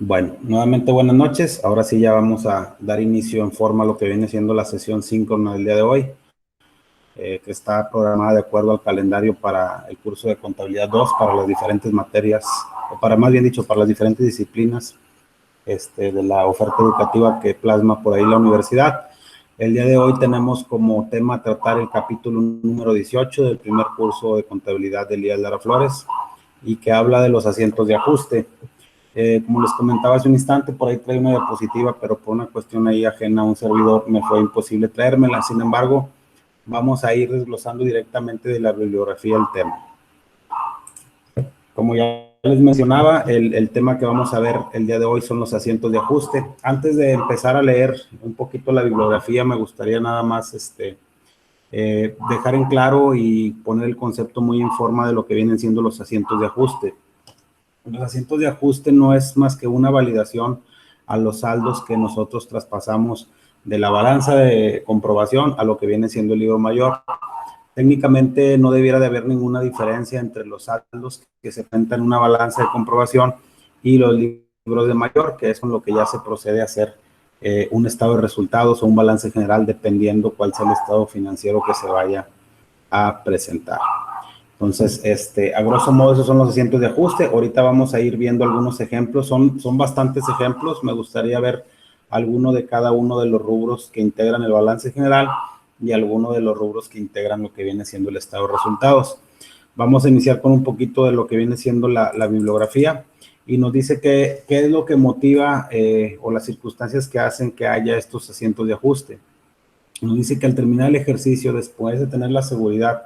Bueno, nuevamente buenas noches. Ahora sí ya vamos a dar inicio en forma a lo que viene siendo la sesión síncrona del día de hoy, que está programada de acuerdo al calendario para el curso de Contabilidad 2 para las diferentes materias, o para más bien dicho, para las diferentes disciplinas de la oferta educativa que plasma por ahí la universidad. El día de hoy tenemos como tema tratar el capítulo número 18 del primer curso de Contabilidad de Elías Lara Flores y que habla de los asientos de ajuste. Como les comentaba hace un instante, por ahí trae una diapositiva, pero por una cuestión ahí ajena a un servidor me fue imposible traérmela. Sin embargo, vamos a ir desglosando directamente de la bibliografía el tema. Como ya les mencionaba, el tema que vamos a ver el día de hoy son los asientos de ajuste. Antes de empezar a leer un poquito la bibliografía, me gustaría nada más dejar en claro y poner el concepto muy en forma de lo que vienen siendo los asientos de ajuste. Los asientos de ajuste no es más que una validación a los saldos que nosotros traspasamos de la balanza de comprobación a lo que viene siendo el libro mayor. Técnicamente no debiera de haber ninguna diferencia entre los saldos que se cuentan en una balanza de comprobación y los libros de mayor, que es con lo que ya se procede a hacer un estado de resultados o un balance general, dependiendo cuál sea el estado financiero que se vaya a presentar. Entonces, a grosso modo, esos son los asientos de ajuste. Ahorita vamos a ir viendo algunos ejemplos. Son bastantes ejemplos. Me gustaría ver alguno de cada uno de los rubros que integran el balance general y alguno de los rubros que integran lo que viene siendo el estado de resultados. Vamos a iniciar con un poquito de lo que viene siendo la bibliografía y nos dice qué es lo que motiva o las circunstancias que hacen que haya estos asientos de ajuste. Nos dice que al terminar el ejercicio, después de tener la seguridad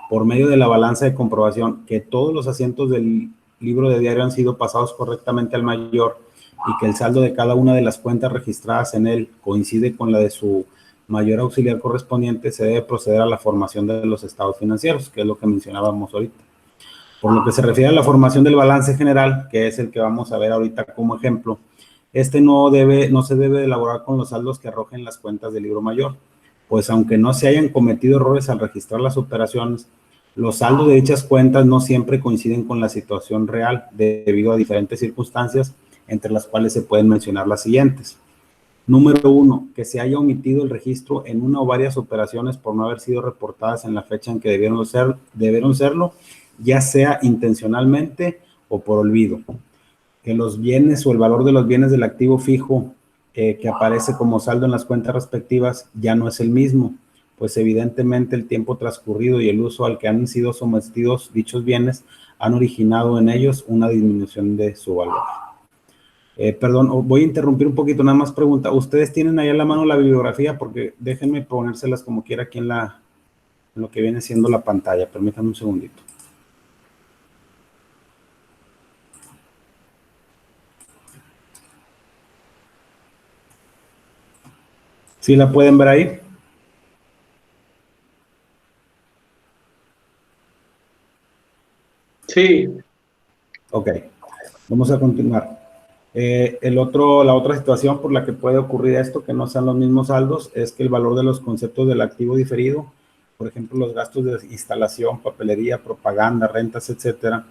por medio de la balanza de comprobación que todos los asientos del libro de diario han sido pasados correctamente al mayor y que el saldo de cada una de las cuentas registradas en él coincide con la de su mayor auxiliar correspondiente, se debe proceder a la formación de los estados financieros, que es lo que mencionábamos ahorita. Por lo que se refiere a la formación del balance general, que es el que vamos a ver ahorita como ejemplo, no se debe elaborar con los saldos que arrojen las cuentas del libro mayor, pues aunque no se hayan cometido errores al registrar las operaciones, los saldos de dichas cuentas no siempre coinciden con la situación real debido a diferentes circunstancias, entre las cuales se pueden mencionar las siguientes. Número 1, que se haya omitido el registro en una o varias operaciones por no haber sido reportadas en la fecha en que debieron serlo, ya sea intencionalmente o por olvido. Que los bienes o el valor de los bienes del activo fijo que aparece como saldo en las cuentas respectivas ya no es el mismo, pues evidentemente el tiempo transcurrido y el uso al que han sido sometidos dichos bienes han originado en ellos una disminución de su valor. Perdón, voy a interrumpir un poquito, nada más pregunta. ¿Ustedes tienen ahí a la mano la bibliografía? Porque déjenme ponérselas como quiera aquí en lo que viene siendo la pantalla. Permítanme un segundito. ¿Sí la pueden ver ahí? Sí. Ok, vamos a continuar. La otra situación por la que puede ocurrir esto, que no sean los mismos saldos, es que el valor de los conceptos del activo diferido, por ejemplo, los gastos de instalación, papelería, propaganda, rentas, etcétera,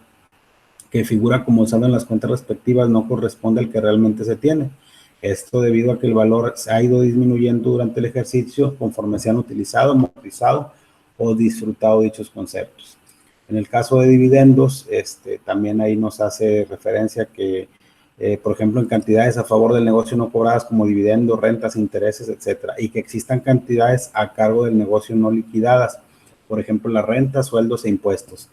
que figura como saldo en las cuentas respectivas, no corresponde al que realmente se tiene. Esto debido a que el valor se ha ido disminuyendo durante el ejercicio conforme se han utilizado, amortizado o disfrutado dichos conceptos. En el caso de dividendos, también ahí nos hace referencia que, por ejemplo, en cantidades a favor del negocio no cobradas como dividendos, rentas, intereses, etcétera, y que existan cantidades a cargo del negocio no liquidadas, por ejemplo, las rentas, sueldos e impuestos.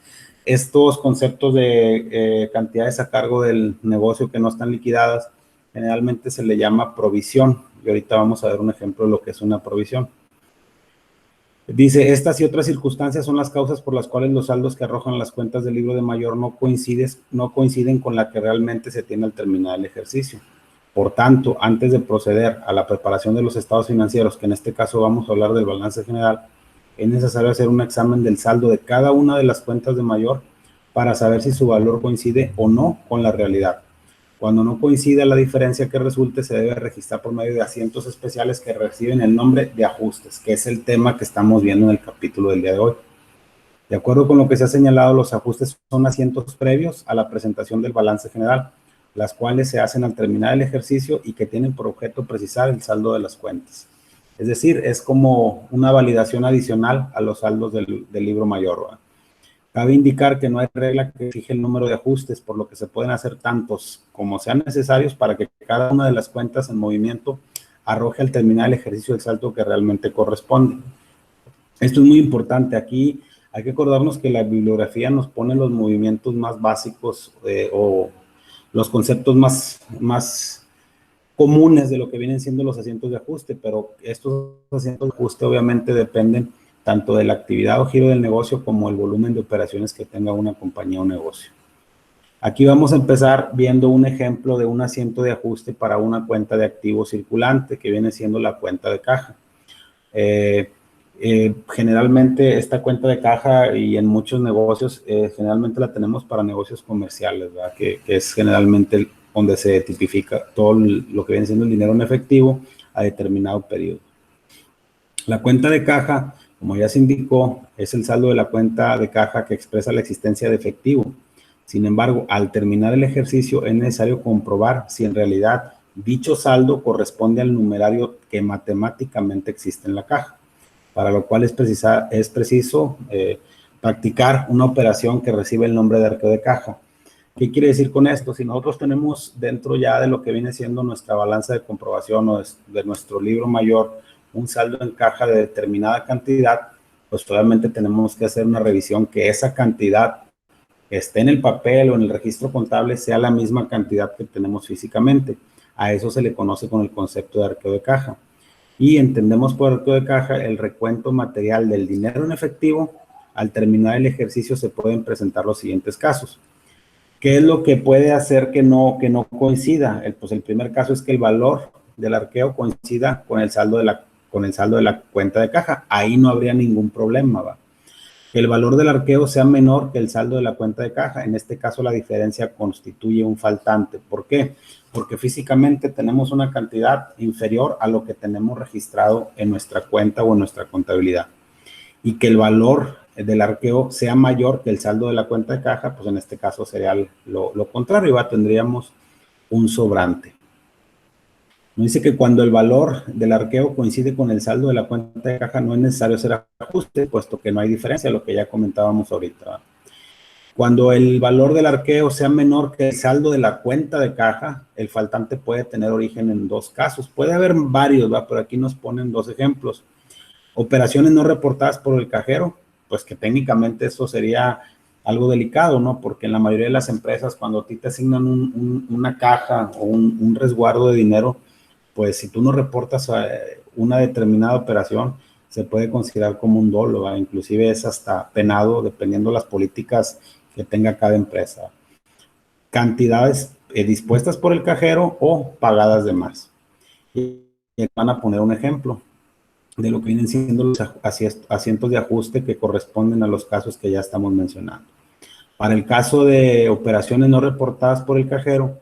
Estos conceptos de cantidades a cargo del negocio que no están liquidadas, generalmente se le llama provisión, y ahorita vamos a ver un ejemplo de lo que es una provisión. Dice, estas y otras circunstancias son las causas por las cuales los saldos que arrojan las cuentas del libro de mayor no coinciden con la que realmente se tiene al terminar el ejercicio. Por tanto, antes de proceder a la preparación de los estados financieros, que en este caso vamos a hablar del balance general, es necesario hacer un examen del saldo de cada una de las cuentas de mayor para saber si su valor coincide o no con la realidad. Cuando no coincide la diferencia que resulte, se debe registrar por medio de asientos especiales que reciben el nombre de ajustes, que es el tema que estamos viendo en el capítulo del día de hoy. De acuerdo con lo que se ha señalado, los ajustes son asientos previos a la presentación del balance general, las cuales se hacen al terminar el ejercicio y que tienen por objeto precisar el saldo de las cuentas. Es decir, es como una validación adicional a los saldos del libro mayor, ¿verdad? Cabe indicar que no hay regla que fije el número de ajustes, por lo que se pueden hacer tantos como sean necesarios para que cada una de las cuentas en movimiento arroje al terminar el ejercicio el saldo que realmente corresponde. Esto es muy importante. Aquí hay que acordarnos que la bibliografía nos pone los movimientos más básicos o los conceptos más comunes de lo que vienen siendo los asientos de ajuste, pero estos asientos de ajuste obviamente dependen tanto de la actividad o giro del negocio como el volumen de operaciones que tenga una compañía o negocio. Aquí vamos a empezar viendo un ejemplo de un asiento de ajuste para una cuenta de activo circulante que viene siendo la cuenta de caja. Generalmente esta cuenta de caja y en muchos negocios generalmente la tenemos para negocios comerciales, ¿verdad? Que es generalmente donde se tipifica todo lo que viene siendo el dinero en efectivo a determinado periodo. La cuenta de caja, como ya se indicó, es el saldo de la cuenta de caja que expresa la existencia de efectivo. Sin embargo, al terminar el ejercicio es necesario comprobar si en realidad dicho saldo corresponde al numerario que matemáticamente existe en la caja, para lo cual es preciso practicar una operación que recibe el nombre de arqueo de caja. ¿Qué quiere decir con esto? Si nosotros tenemos dentro ya de lo que viene siendo nuestra balanza de comprobación o de nuestro libro mayor un saldo en caja de determinada cantidad, pues obviamente tenemos que hacer una revisión que esa cantidad esté en el papel o en el registro contable sea la misma cantidad que tenemos físicamente. A eso se le conoce con el concepto de arqueo de caja. Y entendemos por arqueo de caja el recuento material del dinero en efectivo. Al terminar el ejercicio se pueden presentar los siguientes casos. ¿Qué es lo que puede hacer que no coincida? Pues el primer caso es que el valor del arqueo coincida con el saldo de la cuenta de caja. Ahí no habría ningún problema, ¿va? Que el valor del arqueo sea menor que el saldo de la cuenta de caja. En este caso la diferencia constituye un faltante. ¿Por qué? Porque físicamente tenemos una cantidad inferior a lo que tenemos registrado en nuestra cuenta o en nuestra contabilidad. Y que el valor del arqueo sea mayor que el saldo de la cuenta de caja, pues en este caso sería lo contrario, ¿va? Tendríamos un sobrante. Nos dice que cuando el valor del arqueo coincide con el saldo de la cuenta de caja, no es necesario hacer ajuste, puesto que no hay diferencia, lo que ya comentábamos ahorita, ¿va? Cuando el valor del arqueo sea menor que el saldo de la cuenta de caja, el faltante puede tener origen en dos casos. Puede haber varios, ¿va? Pero aquí nos ponen dos ejemplos. Operaciones no reportadas por el cajero, pues que técnicamente eso sería algo delicado, ¿no? Porque en la mayoría de las empresas, cuando a ti te asignan una caja o un resguardo de dinero, pues si tú no reportas una determinada operación, se puede considerar como un dolo, ¿va? Inclusive es hasta penado, dependiendo de las políticas que tenga cada empresa. Cantidades dispuestas por el cajero o pagadas de más. Y van a poner un ejemplo de lo que vienen siendo los asientos de ajuste que corresponden a los casos que ya estamos mencionando. Para el caso de operaciones no reportadas por el cajero,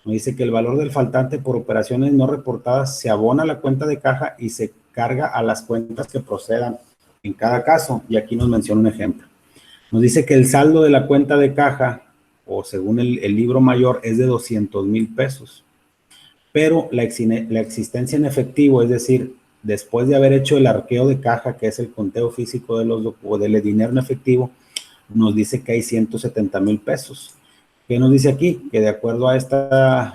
nos dice que el valor del faltante por operaciones no reportadas se abona a la cuenta de caja y se carga a las cuentas que procedan en cada caso. Y aquí nos menciona un ejemplo. Nos dice que el saldo de la cuenta de caja, o según el libro mayor, es de 200,000 pesos. Pero la existencia en efectivo, es decir, después de haber hecho el arqueo de caja, que es el conteo físico del dinero en efectivo, nos dice que hay 170,000 pesos. ¿Qué nos dice aquí? Que de acuerdo a esta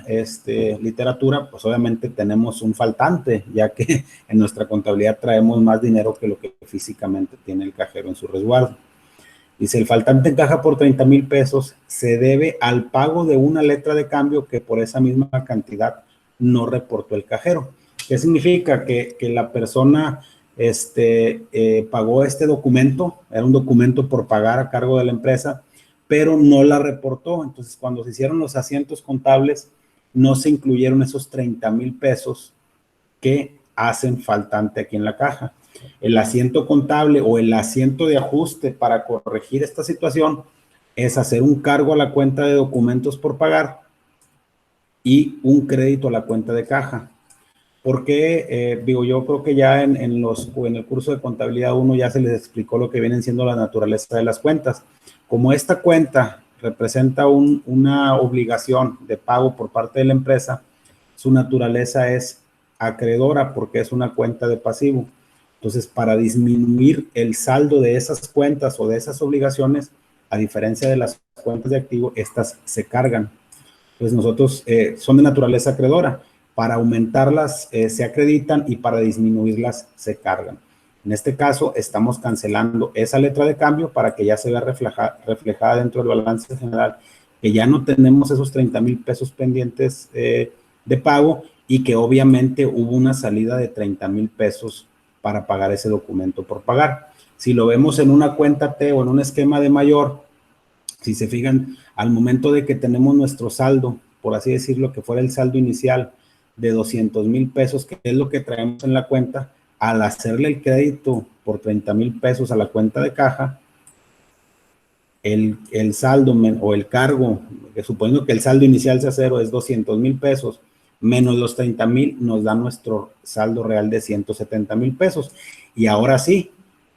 literatura, pues obviamente tenemos un faltante, ya que en nuestra contabilidad traemos más dinero que lo que físicamente tiene el cajero en su resguardo. Dice, el faltante en caja por 30,000 pesos se debe al pago de una letra de cambio que por esa misma cantidad no reportó el cajero. ¿Qué significa? Que la persona pagó este documento, era un documento por pagar a cargo de la empresa, pero no la reportó. Entonces, cuando se hicieron los asientos contables, no se incluyeron esos 30,000 pesos que hacen faltante aquí en la caja. El asiento contable o el asiento de ajuste para corregir esta situación es hacer un cargo a la cuenta de documentos por pagar y un crédito a la cuenta de caja. Porque, yo creo que ya en el curso de contabilidad 1 ya se les explicó lo que vienen siendo la naturaleza de las cuentas. Como esta cuenta representa una obligación de pago por parte de la empresa, su naturaleza es acreedora porque es una cuenta de pasivo. Entonces, para disminuir el saldo de esas cuentas o de esas obligaciones, a diferencia de las cuentas de activo, estas se cargan. Entonces, nosotros son de naturaleza acreedora. Para aumentarlas se acreditan y para disminuirlas se cargan. En este caso, estamos cancelando esa letra de cambio para que ya se vea reflejada dentro del balance general, que ya no tenemos esos 30,000 pesos pendientes de pago y que obviamente hubo una salida de 30,000 pesos para pagar ese documento por pagar. Si lo vemos en una cuenta T o en un esquema de mayor, si se fijan, al momento de que tenemos nuestro saldo, por así decirlo, que fuera el saldo inicial de 200,000 pesos, que es lo que traemos en la cuenta, al hacerle el crédito por 30,000 pesos a la cuenta de caja, el saldo o el cargo, suponiendo que el saldo inicial sea cero, es 200,000 pesos, menos los 30,000 nos da nuestro saldo real de 170,000 pesos. Y ahora sí,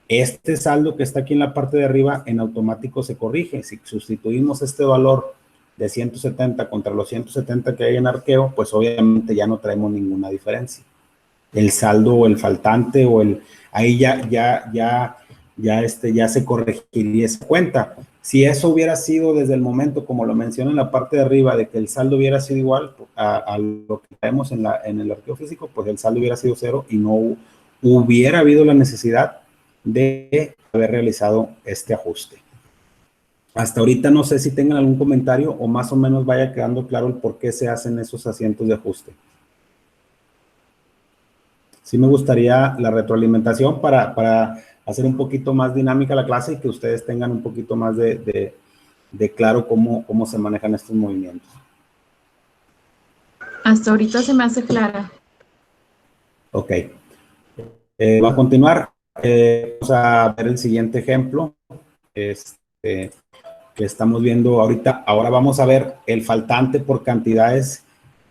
este saldo que está aquí en la parte de arriba en automático se corrige. Si sustituimos este valor de 170 contra los 170 que hay en arqueo, pues obviamente ya no traemos ninguna diferencia. El saldo o el faltante o ahí ya se corregiría esa cuenta. Si eso hubiera sido desde el momento, como lo menciono en la parte de arriba, de que el saldo hubiera sido igual a lo que tenemos en el arqueo físico, pues el saldo hubiera sido cero y no hubiera habido la necesidad de haber realizado este ajuste. Hasta ahorita no sé si tengan algún comentario o más o menos vaya quedando claro el por qué se hacen esos asientos de ajuste. Sí me gustaría la retroalimentación para hacer un poquito más dinámica la clase y que ustedes tengan un poquito más de claro cómo se manejan estos movimientos. Hasta ahorita se me hace clara. Ok. Va a continuar. Vamos a ver el siguiente ejemplo que estamos viendo ahorita. Ahora vamos a ver el faltante por cantidades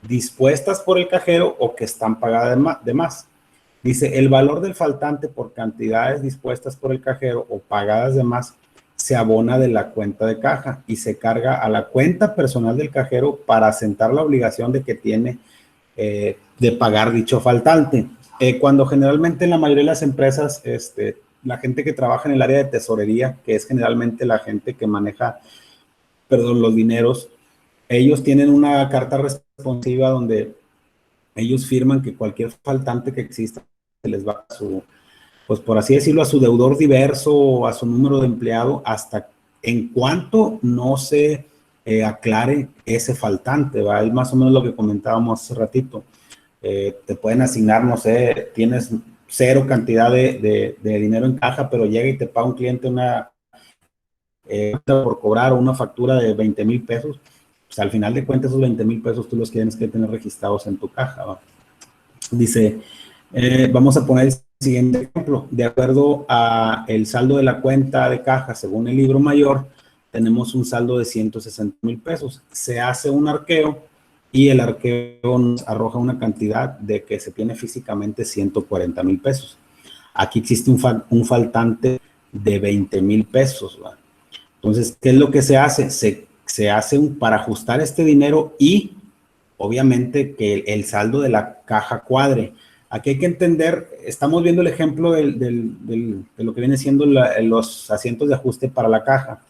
dispuestas por el cajero o que están pagadas de más. Dice, el valor del faltante por cantidades dispuestas por el cajero o pagadas de más se abona de la cuenta de caja y se carga a la cuenta personal del cajero para asentar la obligación de que tiene de pagar dicho faltante. Cuando generalmente en la mayoría de las empresas, la gente que trabaja en el área de tesorería, que es generalmente la gente que maneja, los dineros, ellos tienen una carta responsiva donde ellos firman que cualquier faltante que exista se les va a su, pues por así decirlo, a su deudor diverso o a su número de empleado hasta en cuanto no se aclare ese faltante, ¿va? Es más o menos lo que comentábamos hace ratito. Te pueden asignar, no sé, tienes cero cantidad de dinero en caja, pero llega y te paga un cliente por cobrar una factura de 20,000 pesos, pues al final de cuentas esos 20,000 pesos tú los tienes que tener registrados en tu caja, ¿va? Dice, vamos a poner el siguiente ejemplo. De acuerdo a el saldo de la cuenta de caja, según el libro mayor, tenemos un saldo de 160,000 pesos. Se hace un arqueo y el arqueo nos arroja una cantidad de que se tiene físicamente 140,000 pesos. Aquí existe un faltante de 20,000 pesos, ¿va? Entonces, ¿qué es lo que se hace? Se hace para ajustar este dinero y obviamente que el saldo de la caja cuadre. Aquí hay que entender, estamos viendo el ejemplo de lo que viene siendo los asientos de ajuste para la caja,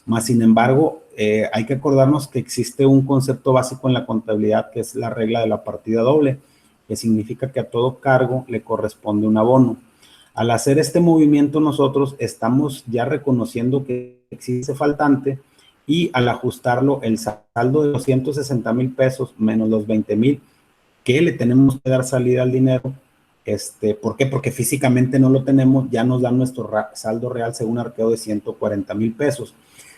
más sin embargo, hay que acordarnos que existe un concepto básico en la contabilidad que es la regla de la partida doble, que significa que a todo cargo le corresponde un abono. Al hacer este movimiento nosotros estamos ya reconociendo que existe faltante y al ajustarlo el saldo de los 160,000 pesos menos los 20,000 que le tenemos que dar salida al dinero, ¿por qué? Porque físicamente no lo tenemos, ya nos dan nuestro saldo real según arqueo de 140,000 pesos.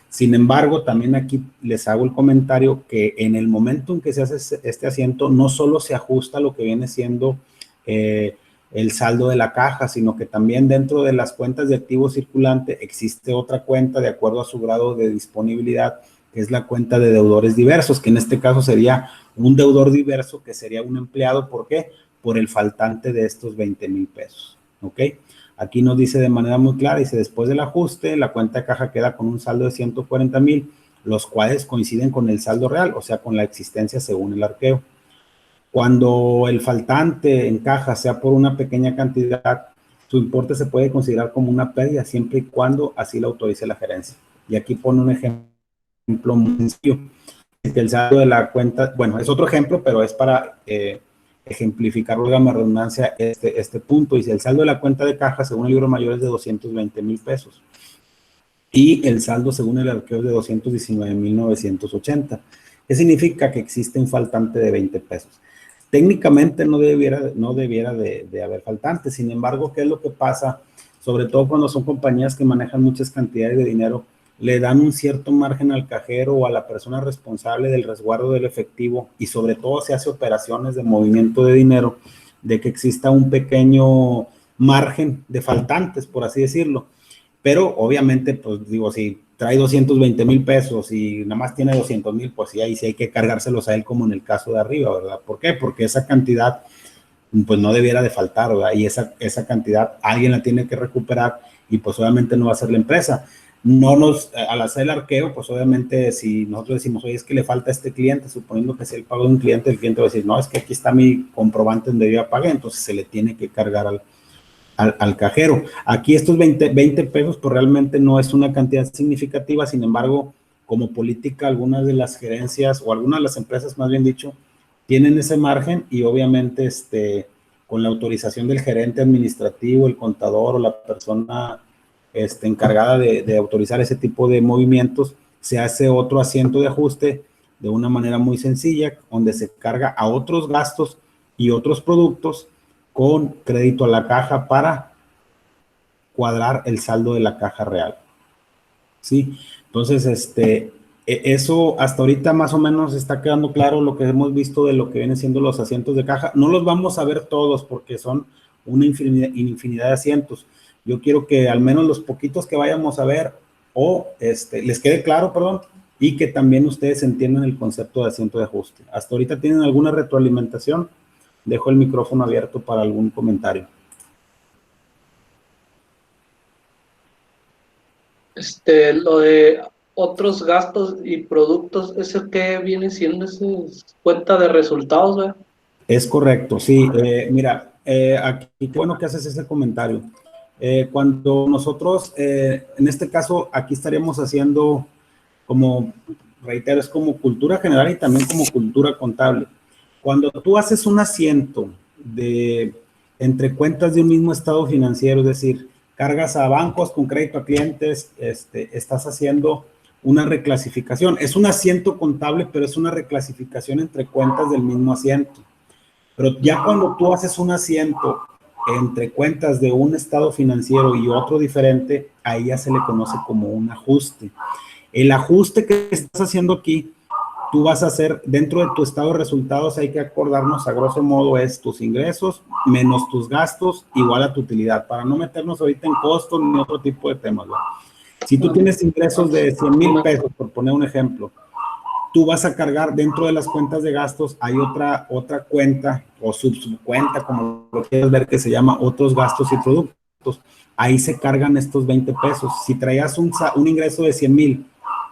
Sin embargo, también aquí les hago el comentario que en el momento en que se hace este asiento, no solo se ajusta lo que viene siendo el saldo de la caja, sino que también dentro de las cuentas de activo circulante existe otra cuenta de acuerdo a su grado de disponibilidad, que es la cuenta de deudores diversos, que en este caso sería un deudor diverso que sería un empleado. ¿Por qué? Por el faltante de estos 20,000 pesos. ¿Ok? Aquí nos dice de manera muy clara, dice, después del ajuste, la cuenta de caja queda con un saldo de 140,000, los cuales coinciden con el saldo real, o sea, con la existencia según el arqueo. Cuando el faltante en caja sea por una pequeña cantidad, su importe se puede considerar como una pérdida siempre y cuando así lo autorice la gerencia. Y aquí pone un ejemplo muy sencillo. Que el saldo de la cuenta, bueno, es otro ejemplo, pero es para ejemplificar, la redundancia, este punto. Dice, el saldo de la cuenta de caja según el libro mayor es de 220,000 pesos. Y el saldo según el arqueo es de 219,980. ¿Qué significa? Que existe un faltante de 20 pesos. Técnicamente no debiera de haber faltantes. Sin embargo, ¿qué es lo que pasa? Sobre todo cuando son compañías que manejan muchas cantidades de dinero, le dan un cierto margen al cajero o a la persona responsable del resguardo del efectivo, y sobre todo se hace operaciones de movimiento de dinero, de que exista un pequeño margen de faltantes, por así decirlo. Pero obviamente, pues digo, si trae 220,000 pesos y nada más tiene 200,000, pues sí, ahí sí hay que cargárselos a él, como en el caso de arriba, ¿verdad? ¿Por qué? Porque esa cantidad, pues no debiera de faltar, ¿verdad? Y esa cantidad alguien la tiene que recuperar, y pues obviamente no va a ser la empresa. Al hacer el arqueo, pues obviamente si nosotros decimos, oye, es que le falta a este cliente, suponiendo que sea el pago de un cliente, el cliente va a decir, no, es que aquí está mi comprobante donde yo ya pagué, entonces se le tiene que cargar al cajero. Aquí estos 20 pesos, pues realmente no es una cantidad significativa. Sin embargo, como política, algunas de las gerencias, o algunas de las empresas, más bien dicho, tienen ese margen, y obviamente con la autorización del gerente administrativo, el contador o la persona encargada de autorizar ese tipo de movimientos, se hace otro asiento de ajuste de una manera muy sencilla, donde se carga a otros gastos y otros productos con crédito a la caja para cuadrar el saldo de la caja real. ¿Sí? Entonces, eso hasta ahorita más o menos está quedando claro lo que hemos visto de lo que vienen siendo los asientos de caja. No los vamos a ver todos porque son una infinidad de asientos. Yo quiero que al menos los poquitos que vayamos a ver, o les quede claro, perdón, y que también ustedes entiendan el concepto de asiento de ajuste. ¿Hasta ahorita tienen alguna retroalimentación? Dejo el micrófono abierto para algún comentario. Lo de otros gastos y productos, ¿eso qué viene siendo? ¿Eso es cuenta de resultados, ¿verdad? Es correcto, sí. Mira, aquí qué bueno que haces ese comentario. Cuando nosotros, en este caso, aquí estaríamos haciendo, como reitero, es como cultura general y también como cultura contable. Cuando tú haces un asiento entre cuentas de un mismo estado financiero, es decir, cargas a bancos con crédito a clientes, estás haciendo una reclasificación. Es un asiento contable, pero es una reclasificación entre cuentas del mismo asiento. Pero ya cuando tú haces un asiento entre cuentas de un estado financiero y otro diferente, ahí ya se le conoce como un ajuste. El ajuste que estás haciendo aquí, tú vas a hacer dentro de tu estado de resultados. Hay que acordarnos, a grosso modo, es tus ingresos menos tus gastos igual a tu utilidad, para no meternos ahorita en costos ni otro tipo de temas, ¿no? Si tú tienes ingresos de 100,000 pesos, por poner un ejemplo, tú vas a cargar dentro de las cuentas de gastos, hay otra cuenta o subcuenta, como lo quieras ver, que se llama otros gastos y productos. Ahí se cargan estos 20 pesos. Si traías un ingreso de 100,000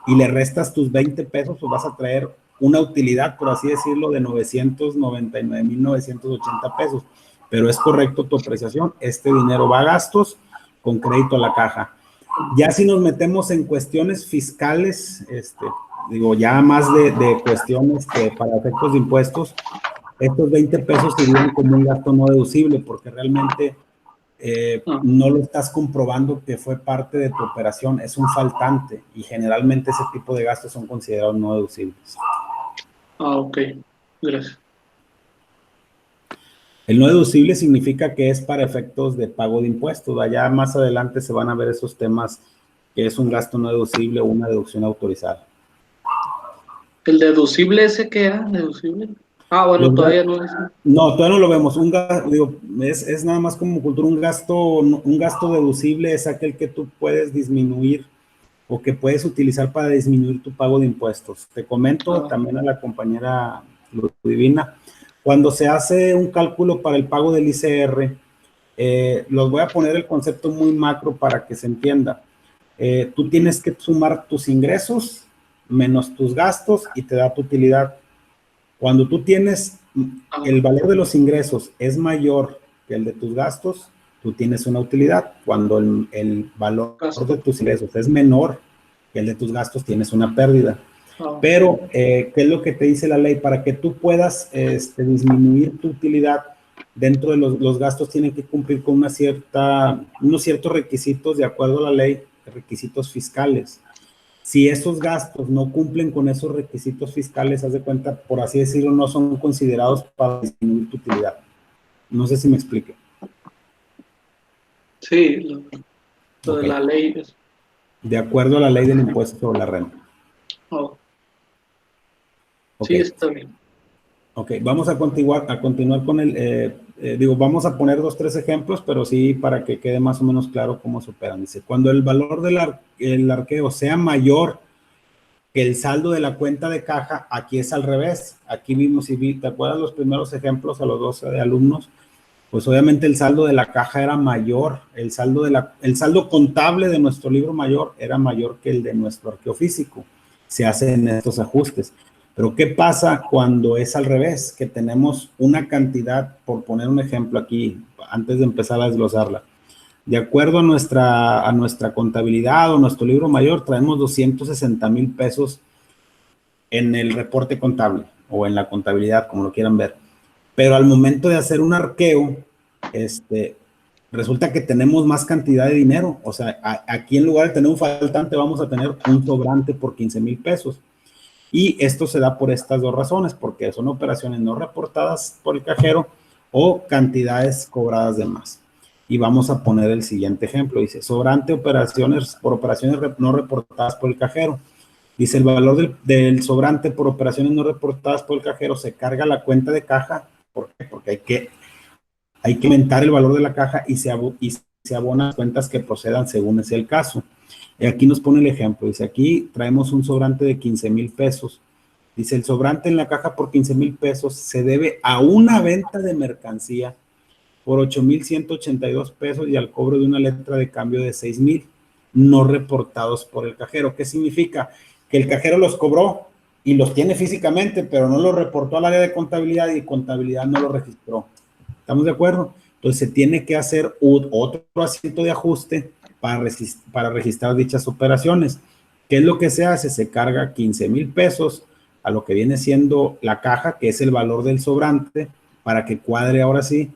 y le restas tus 20 pesos, pues vas a traer una utilidad, por así decirlo, de 999,980 pesos. Pero es correcto tu apreciación, este dinero va a gastos con crédito a la caja. Ya si nos metemos en cuestiones fiscales, digo, ya más de cuestiones que para efectos de impuestos, estos 20 pesos serían como un gasto no deducible, porque realmente no lo estás comprobando que fue parte de tu operación, es un faltante, y generalmente ese tipo de gastos son considerados no deducibles. Ok, gracias. El no deducible significa que es para efectos de pago de impuestos. Allá más adelante se van a ver esos temas, que es un gasto no deducible o una deducción autorizada. ¿El deducible ese qué era? ¿Deducible? Ah, bueno, todavía no es. No, todavía no lo vemos. Digo, es nada más como cultura. Un gasto deducible es aquel que tú puedes disminuir o que puedes utilizar para disminuir tu pago de impuestos. Te comento también a la compañera Ludivina, cuando se hace un cálculo para el pago del ICR, los voy a poner el concepto muy macro para que se entienda. Tú tienes que sumar tus ingresos menos tus gastos y te da tu utilidad. Cuando tú tienes el valor de los ingresos es mayor que el de tus gastos, tú tienes una utilidad. Cuando el valor de tus ingresos es menor que el de tus gastos, tienes una pérdida. Pero, ¿qué es lo que te dice la ley? Para que tú puedas disminuir tu utilidad, dentro de los gastos tienen que cumplir con unos ciertos requisitos de acuerdo a la ley, requisitos fiscales. Si esos gastos no cumplen con esos requisitos fiscales, haz de cuenta, por así decirlo, no son considerados para disminuir tu utilidad. No sé si me explique. Sí, lo de la ley. De acuerdo a la ley del impuesto sobre la renta. Sí, está bien. Ok, vamos a continuar con vamos a poner 2, 3 ejemplos, pero sí para que quede más o menos claro cómo se operan. Dice, cuando el valor del arqueo sea mayor que el saldo de la cuenta de caja, aquí es al revés. Aquí vimos, si te acuerdas los primeros ejemplos a los 12 de alumnos, pues obviamente el saldo de la caja era mayor, el saldo contable de nuestro libro mayor era mayor que el de nuestro arqueo físico. Se hacen estos ajustes. Pero ¿qué pasa cuando es al revés? Que tenemos una cantidad, por poner un ejemplo aquí, antes de empezar a desglosarla. De acuerdo a nuestra contabilidad o nuestro libro mayor, traemos 260,000 pesos en el reporte contable o en la contabilidad, como lo quieran ver. Pero al momento de hacer un arqueo, resulta que tenemos más cantidad de dinero. O sea, aquí en lugar de tener un faltante, vamos a tener un sobrante por 15,000 pesos. Y esto se da por estas dos razones, porque son operaciones no reportadas por el cajero o cantidades cobradas de más. Y vamos a poner el siguiente ejemplo. Dice, sobrante por operaciones no reportadas por el cajero. Dice, el valor del sobrante por operaciones no reportadas por el cajero se carga a la cuenta de caja. ¿Por qué? Porque hay que aumentar el valor de la caja y se abonan las cuentas que procedan según sea el caso. Y aquí nos pone el ejemplo. Dice, aquí traemos un sobrante de 15,000 pesos. Dice, el sobrante en la caja por 15,000 pesos se debe a una venta de mercancía por 8,182 pesos y al cobro de una letra de cambio de 6,000 no reportados por el cajero. ¿Qué significa? Que el cajero los cobró y los tiene físicamente, pero no los reportó al área de contabilidad y contabilidad no lo registró. ¿Estamos de acuerdo? Entonces se tiene que hacer otro asiento de ajuste para registrar dichas operaciones. ¿Qué es lo que se hace? Se carga 15,000 pesos a lo que viene siendo la caja, que es el valor del sobrante, para que cuadre ahora sí.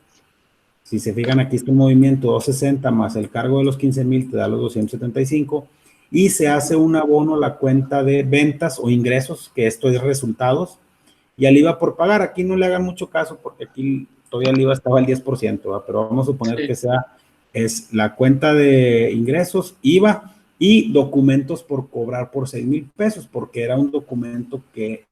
Si se fijan, aquí está el movimiento 260 más el cargo de los 15,000 te da los 275 y se hace un abono a la cuenta de ventas o ingresos, que esto es resultados, y al IVA por pagar. Aquí no le hagan mucho caso porque aquí todavía el IVA estaba al 10%, ¿verdad? Pero vamos a suponer que es la cuenta de ingresos, IVA y documentos por cobrar por 6,000 pesos, porque era un documento que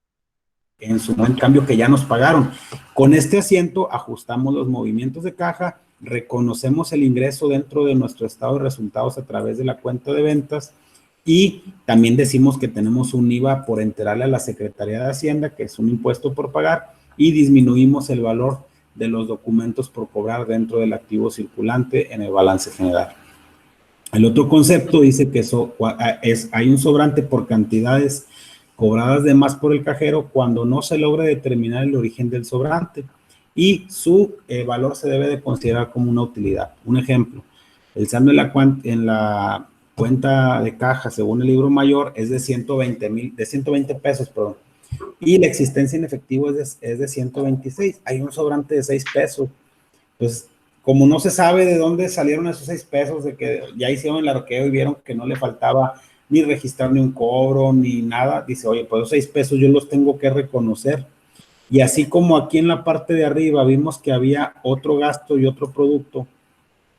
en su momento, en cambio, que ya nos pagaron. Con este asiento ajustamos los movimientos de caja, reconocemos el ingreso dentro de nuestro estado de resultados a través de la cuenta de ventas y también decimos que tenemos un IVA por enterarle a la Secretaría de Hacienda, que es un impuesto por pagar, y disminuimos el valor de los documentos por cobrar dentro del activo circulante en el balance general. El otro concepto dice que hay un sobrante por cantidades cobradas de más por el cajero cuando no se logra determinar el origen del sobrante y su valor se debe de considerar como una utilidad. Un ejemplo, el saldo en la cuenta de caja según el libro mayor es de 120 pesos, perdón, y la existencia en efectivo es de 126. Hay un sobrante de 6 pesos. Pues, como no se sabe de dónde salieron esos 6 pesos, de que ya hicieron el arqueo y vieron que no le faltaba ni registrar ni un cobro, ni nada, dice, oye, pues esos 6 pesos yo los tengo que reconocer. Y así como aquí en la parte de arriba vimos que había otro gasto y otro producto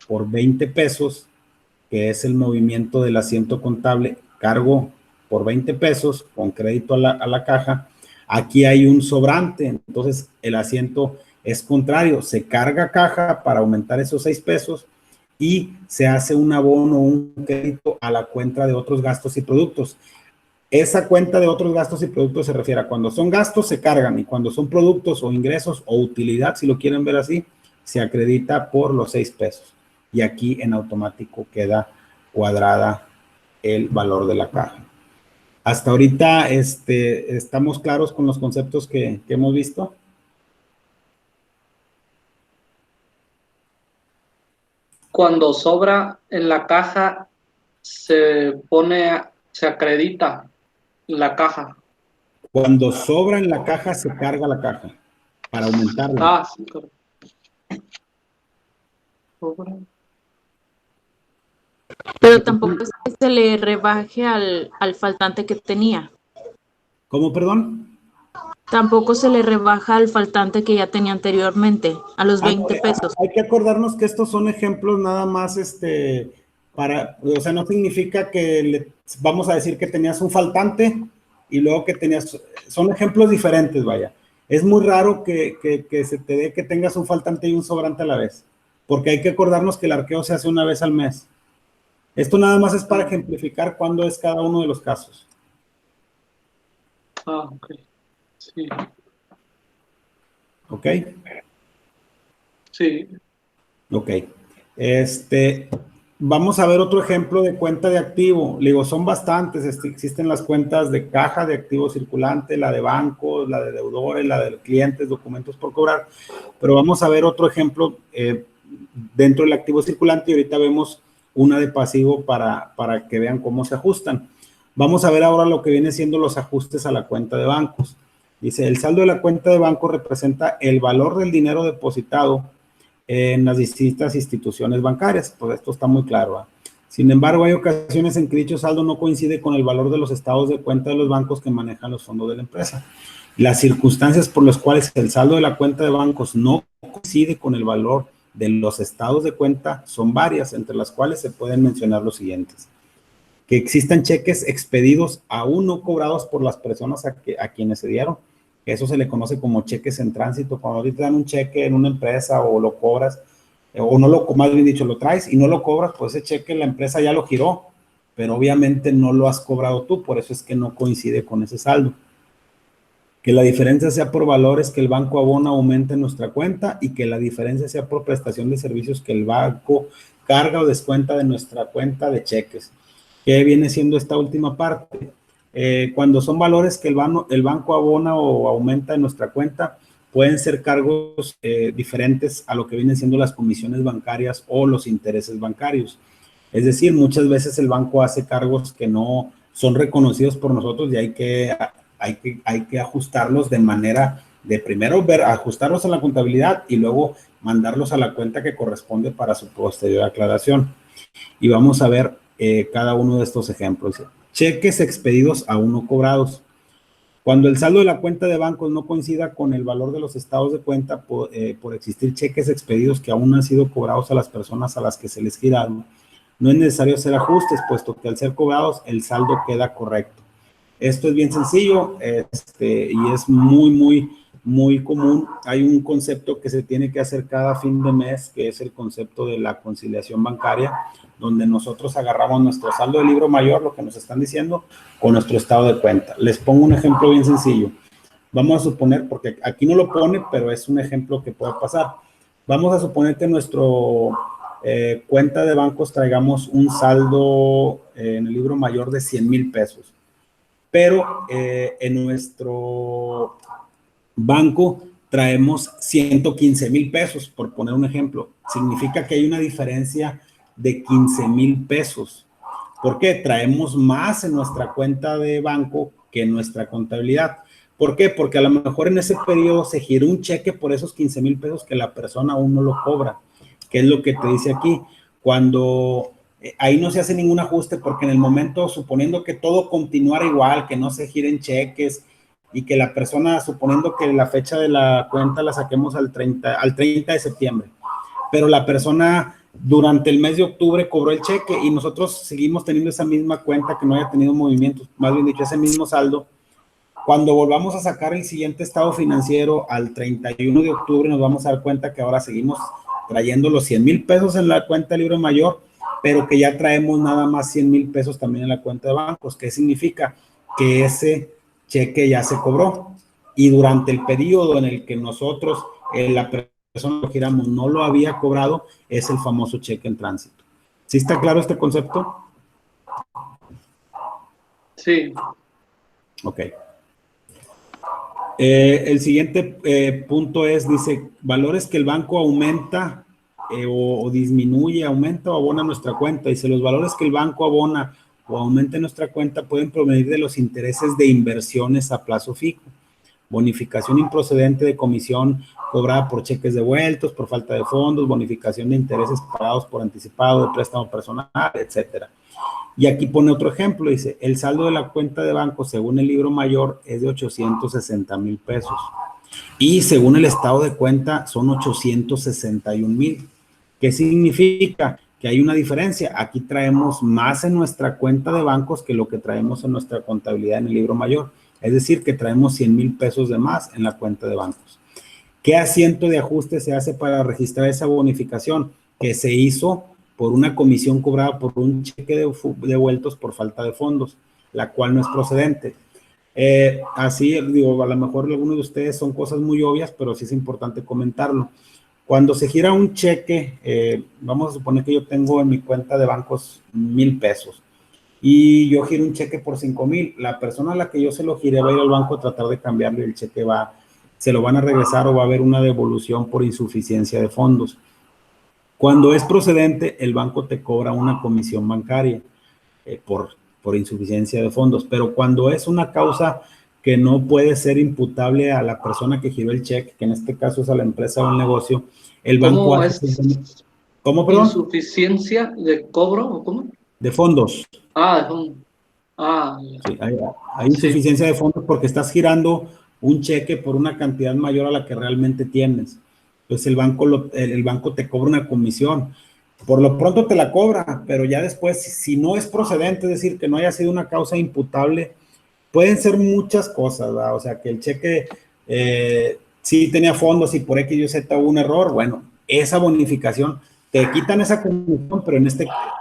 por 20 pesos, que es el movimiento del asiento contable, cargo por 20 pesos con crédito a la caja, aquí hay un sobrante, entonces el asiento es contrario, se carga caja para aumentar esos 6 pesos y se hace un abono, un crédito a la cuenta de otros gastos y productos. Esa cuenta de otros gastos y productos se refiere a cuando son gastos se cargan y cuando son productos o ingresos o utilidad, si lo quieren ver así, se acredita por los 6 pesos. Y aquí en automático queda cuadrada el valor de la caja. Hasta ahorita estamos claros con los conceptos que hemos visto. Cuando sobra en la caja, se acredita la caja. Cuando sobra en la caja, se carga la caja para aumentarla. Ah, sí, correcto. Sobra. Pero tampoco es que se le rebaje al faltante que tenía. ¿Cómo, perdón? Tampoco se le rebaja al faltante que ya tenía anteriormente, a los 20 pesos. Hay que acordarnos que estos son ejemplos nada más, o sea, no significa que vamos a decir que tenías un faltante y luego que son ejemplos diferentes, vaya. Es muy raro que se te dé que tengas un faltante y un sobrante a la vez, porque hay que acordarnos que el arqueo se hace una vez al mes. Esto nada más es para ejemplificar cuándo es cada uno de los casos. Ah, ok. Sí. ¿Ok? Sí. Ok. Vamos a ver otro ejemplo de cuenta de activo. Le digo, son bastantes. Existen las cuentas de caja de activo circulante, la de bancos, la de deudores, la de clientes, documentos por cobrar. Pero vamos a ver otro ejemplo dentro del activo circulante y ahorita vemos una de pasivo para que vean cómo se ajustan. Vamos a ver ahora lo que viene siendo los ajustes a la cuenta de bancos. Dice, el saldo de la cuenta de banco representa el valor del dinero depositado en las distintas instituciones bancarias. Pues esto está muy claro, ¿eh? Sin embargo, hay ocasiones en que dicho saldo no coincide con el valor de los estados de cuenta de los bancos que manejan los fondos de la empresa. Las circunstancias por las cuales el saldo de la cuenta de bancos no coincide con el valor de los estados de cuenta son varias, entre las cuales se pueden mencionar los siguientes. Que existan cheques expedidos aún no cobrados por las personas a quienes se dieron. Eso se le conoce como cheques en tránsito. Cuando ahorita dan un cheque en una empresa o lo cobras, o no lo, más bien dicho, lo traes y no lo cobras, pues ese cheque la empresa ya lo giró, pero obviamente no lo has cobrado tú, por eso es que no coincide con ese saldo. Que la diferencia sea por valores que el banco abona aumente en nuestra cuenta y que la diferencia sea por prestación de servicios que el banco carga o descuenta de nuestra cuenta de cheques. ¿Qué viene siendo esta última parte? Cuando son valores que el banco abona o aumenta en nuestra cuenta, pueden ser cargos diferentes a lo que vienen siendo las comisiones bancarias o los intereses bancarios. Es decir, muchas veces el banco hace cargos que no son reconocidos por nosotros y hay que ajustarlos de manera de primero ajustarlos a la contabilidad y luego mandarlos a la cuenta que corresponde para su posterior aclaración. Y vamos a ver cada uno de estos ejemplos. Cheques expedidos aún no cobrados. Cuando el saldo de la cuenta de bancos no coincida con el valor de los estados de cuenta por existir cheques expedidos que aún no han sido cobrados a las personas a las que se les giraron, no es necesario hacer ajustes, puesto que al ser cobrados el saldo queda correcto. Esto es bien sencillo y es muy común. Hay un concepto que se tiene que hacer cada fin de mes, que es el concepto de la conciliación bancaria, donde nosotros agarramos nuestro saldo de libro mayor, lo que nos están diciendo, con nuestro estado de cuenta. Les pongo un ejemplo bien sencillo. Vamos a suponer, porque aquí no lo pone, pero es un ejemplo que puede pasar. Vamos a suponer que nuestro cuenta de bancos traigamos un saldo en el libro mayor de 100,000 pesos. Pero en nuestro banco traemos 115,000 pesos, por poner un ejemplo. Significa que hay una diferencia de 15,000 pesos. ¿Por qué? Traemos más en nuestra cuenta de banco que en nuestra contabilidad. ¿Por qué? Porque a lo mejor en ese periodo se giró un cheque por esos 15,000 pesos que la persona aún no lo cobra. ¿Qué es lo que te dice aquí? Cuando ahí no se hace ningún ajuste, porque en el momento, suponiendo que todo continuara igual, que no se giren cheques y que la persona, suponiendo que la fecha de la cuenta la saquemos al 30 de septiembre, pero la persona durante el mes de octubre cobró el cheque y nosotros seguimos teniendo esa misma cuenta que no haya tenido movimientos, más bien dicho, ese mismo saldo. Cuando volvamos a sacar el siguiente estado financiero al 31 de octubre, nos vamos a dar cuenta que ahora seguimos trayendo los 100,000 pesos en la cuenta de libro mayor, pero que ya traemos nada más 100,000 pesos también en la cuenta de bancos. ¿Qué significa? Que ese cheque ya se cobró y durante el periodo en el que nosotros, la persona que giramos no lo había cobrado, es el famoso cheque en tránsito. ¿Sí está claro este concepto? Sí. Ok. El siguiente punto dice, valores que el banco aumenta o disminuye, aumenta o abona nuestra cuenta. Dice, los valores que el banco abona o aumenta en nuestra cuenta pueden provenir de los intereses de inversiones a plazo fijo, bonificación improcedente de comisión cobrada por cheques devueltos, por falta de fondos, bonificación de intereses pagados por anticipado de préstamo personal, etcétera. Y aquí pone otro ejemplo, dice, el saldo de la cuenta de banco según el libro mayor es de 860,000 pesos y según el estado de cuenta son 861,000. ¿Qué significa? Que hay una diferencia. Aquí traemos más en nuestra cuenta de bancos que lo que traemos en nuestra contabilidad en el libro mayor. Es decir, que traemos 100,000 pesos de más en la cuenta de bancos. ¿Qué asiento de ajuste se hace para registrar esa bonificación? Que se hizo por una comisión cobrada por un cheque devueltos por falta de fondos, la cual no es procedente. Así, digo, a lo mejor algunos de ustedes son cosas muy obvias, pero sí es importante comentarlo. Cuando se gira un cheque, vamos a suponer que yo tengo en mi cuenta de bancos 1,000 pesos y yo giro un cheque por 5,000, la persona a la que yo se lo gire va a ir al banco a tratar de cambiarle el cheque, se lo van a regresar o va a haber una devolución por insuficiencia de fondos. Cuando es procedente, el banco te cobra una comisión bancaria por insuficiencia de fondos, pero cuando es una causa que no puede ser imputable a la persona que giró el cheque, que en este caso es a la empresa o el negocio, el banco ¿Cómo hace... es? ¿Cómo, perdón? ¿Insuficiencia de cobro o cómo? De fondos. Ah, de fondos. Ah, sí, hay insuficiencia de fondos porque estás girando un cheque por una cantidad mayor a la que realmente tienes. Entonces el banco te cobra una comisión. Por lo pronto te la cobra, pero ya después, si no es procedente, es decir, que no haya sido una causa imputable, pueden ser muchas cosas, ¿verdad? O sea, que el cheque sí tenía fondos y por X y Z hubo un error, bueno, esa bonificación, te quitan esa comisión, pero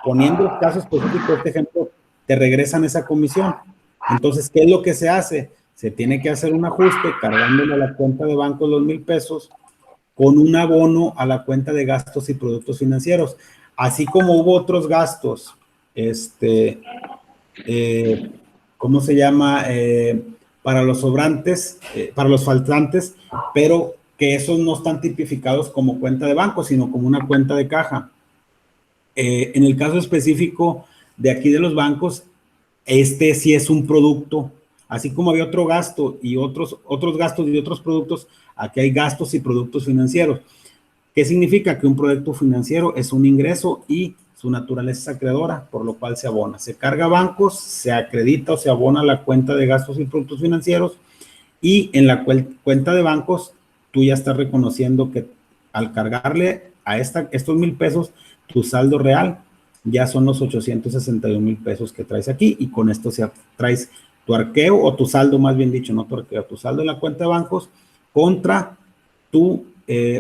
poniendo el caso específico, este ejemplo, te regresan esa comisión. Entonces, ¿qué es lo que se hace? Se tiene que hacer un ajuste cargándole a la cuenta de banco los 1,000 pesos con un abono a la cuenta de gastos y productos financieros. Así como hubo otros gastos, ¿cómo se llama? Para los sobrantes, para los faltantes, pero que esos no están tipificados como cuenta de banco, sino como una cuenta de caja. En el caso específico de aquí de los bancos, sí es un producto, así como había otro gasto y otros gastos y otros productos, aquí hay gastos y productos financieros. ¿Qué significa? Que un producto financiero es un ingreso y su naturaleza es acreedora, por lo cual se abona. Se carga a bancos, se acredita o se abona la cuenta de gastos y productos financieros y en la cuenta de bancos tú ya estás reconociendo que al cargarle a estos 1,000 pesos, tu saldo real ya son los 861,000 pesos que traes aquí y con esto traes tu arqueo o tu saldo, más bien dicho, no tu arqueo, tu saldo en la cuenta de bancos contra tu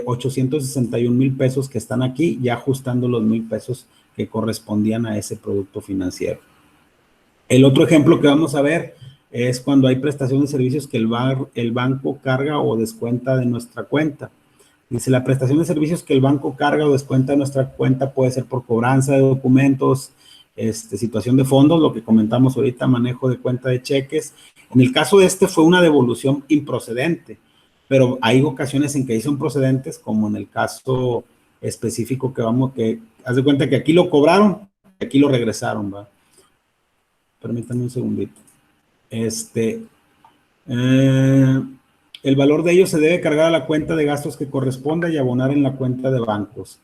861,000 pesos que están aquí, ya ajustando los 1,000 pesos que correspondían a ese producto financiero. El otro ejemplo que vamos a ver es cuando hay prestación de servicios que el banco carga o descuenta de nuestra cuenta. Dice, la prestación de servicios que el banco carga o descuenta de nuestra cuenta puede ser por cobranza de documentos, situación de fondos, lo que comentamos ahorita, manejo de cuenta de cheques. En el caso de fue una devolución improcedente, pero hay ocasiones en que son procedentes, como en el caso específico que haz de cuenta que aquí lo cobraron, y aquí lo regresaron, ¿va? Permítanme un segundito. El valor de ellos se debe cargar a la cuenta de gastos que corresponda y abonar en la cuenta de bancos.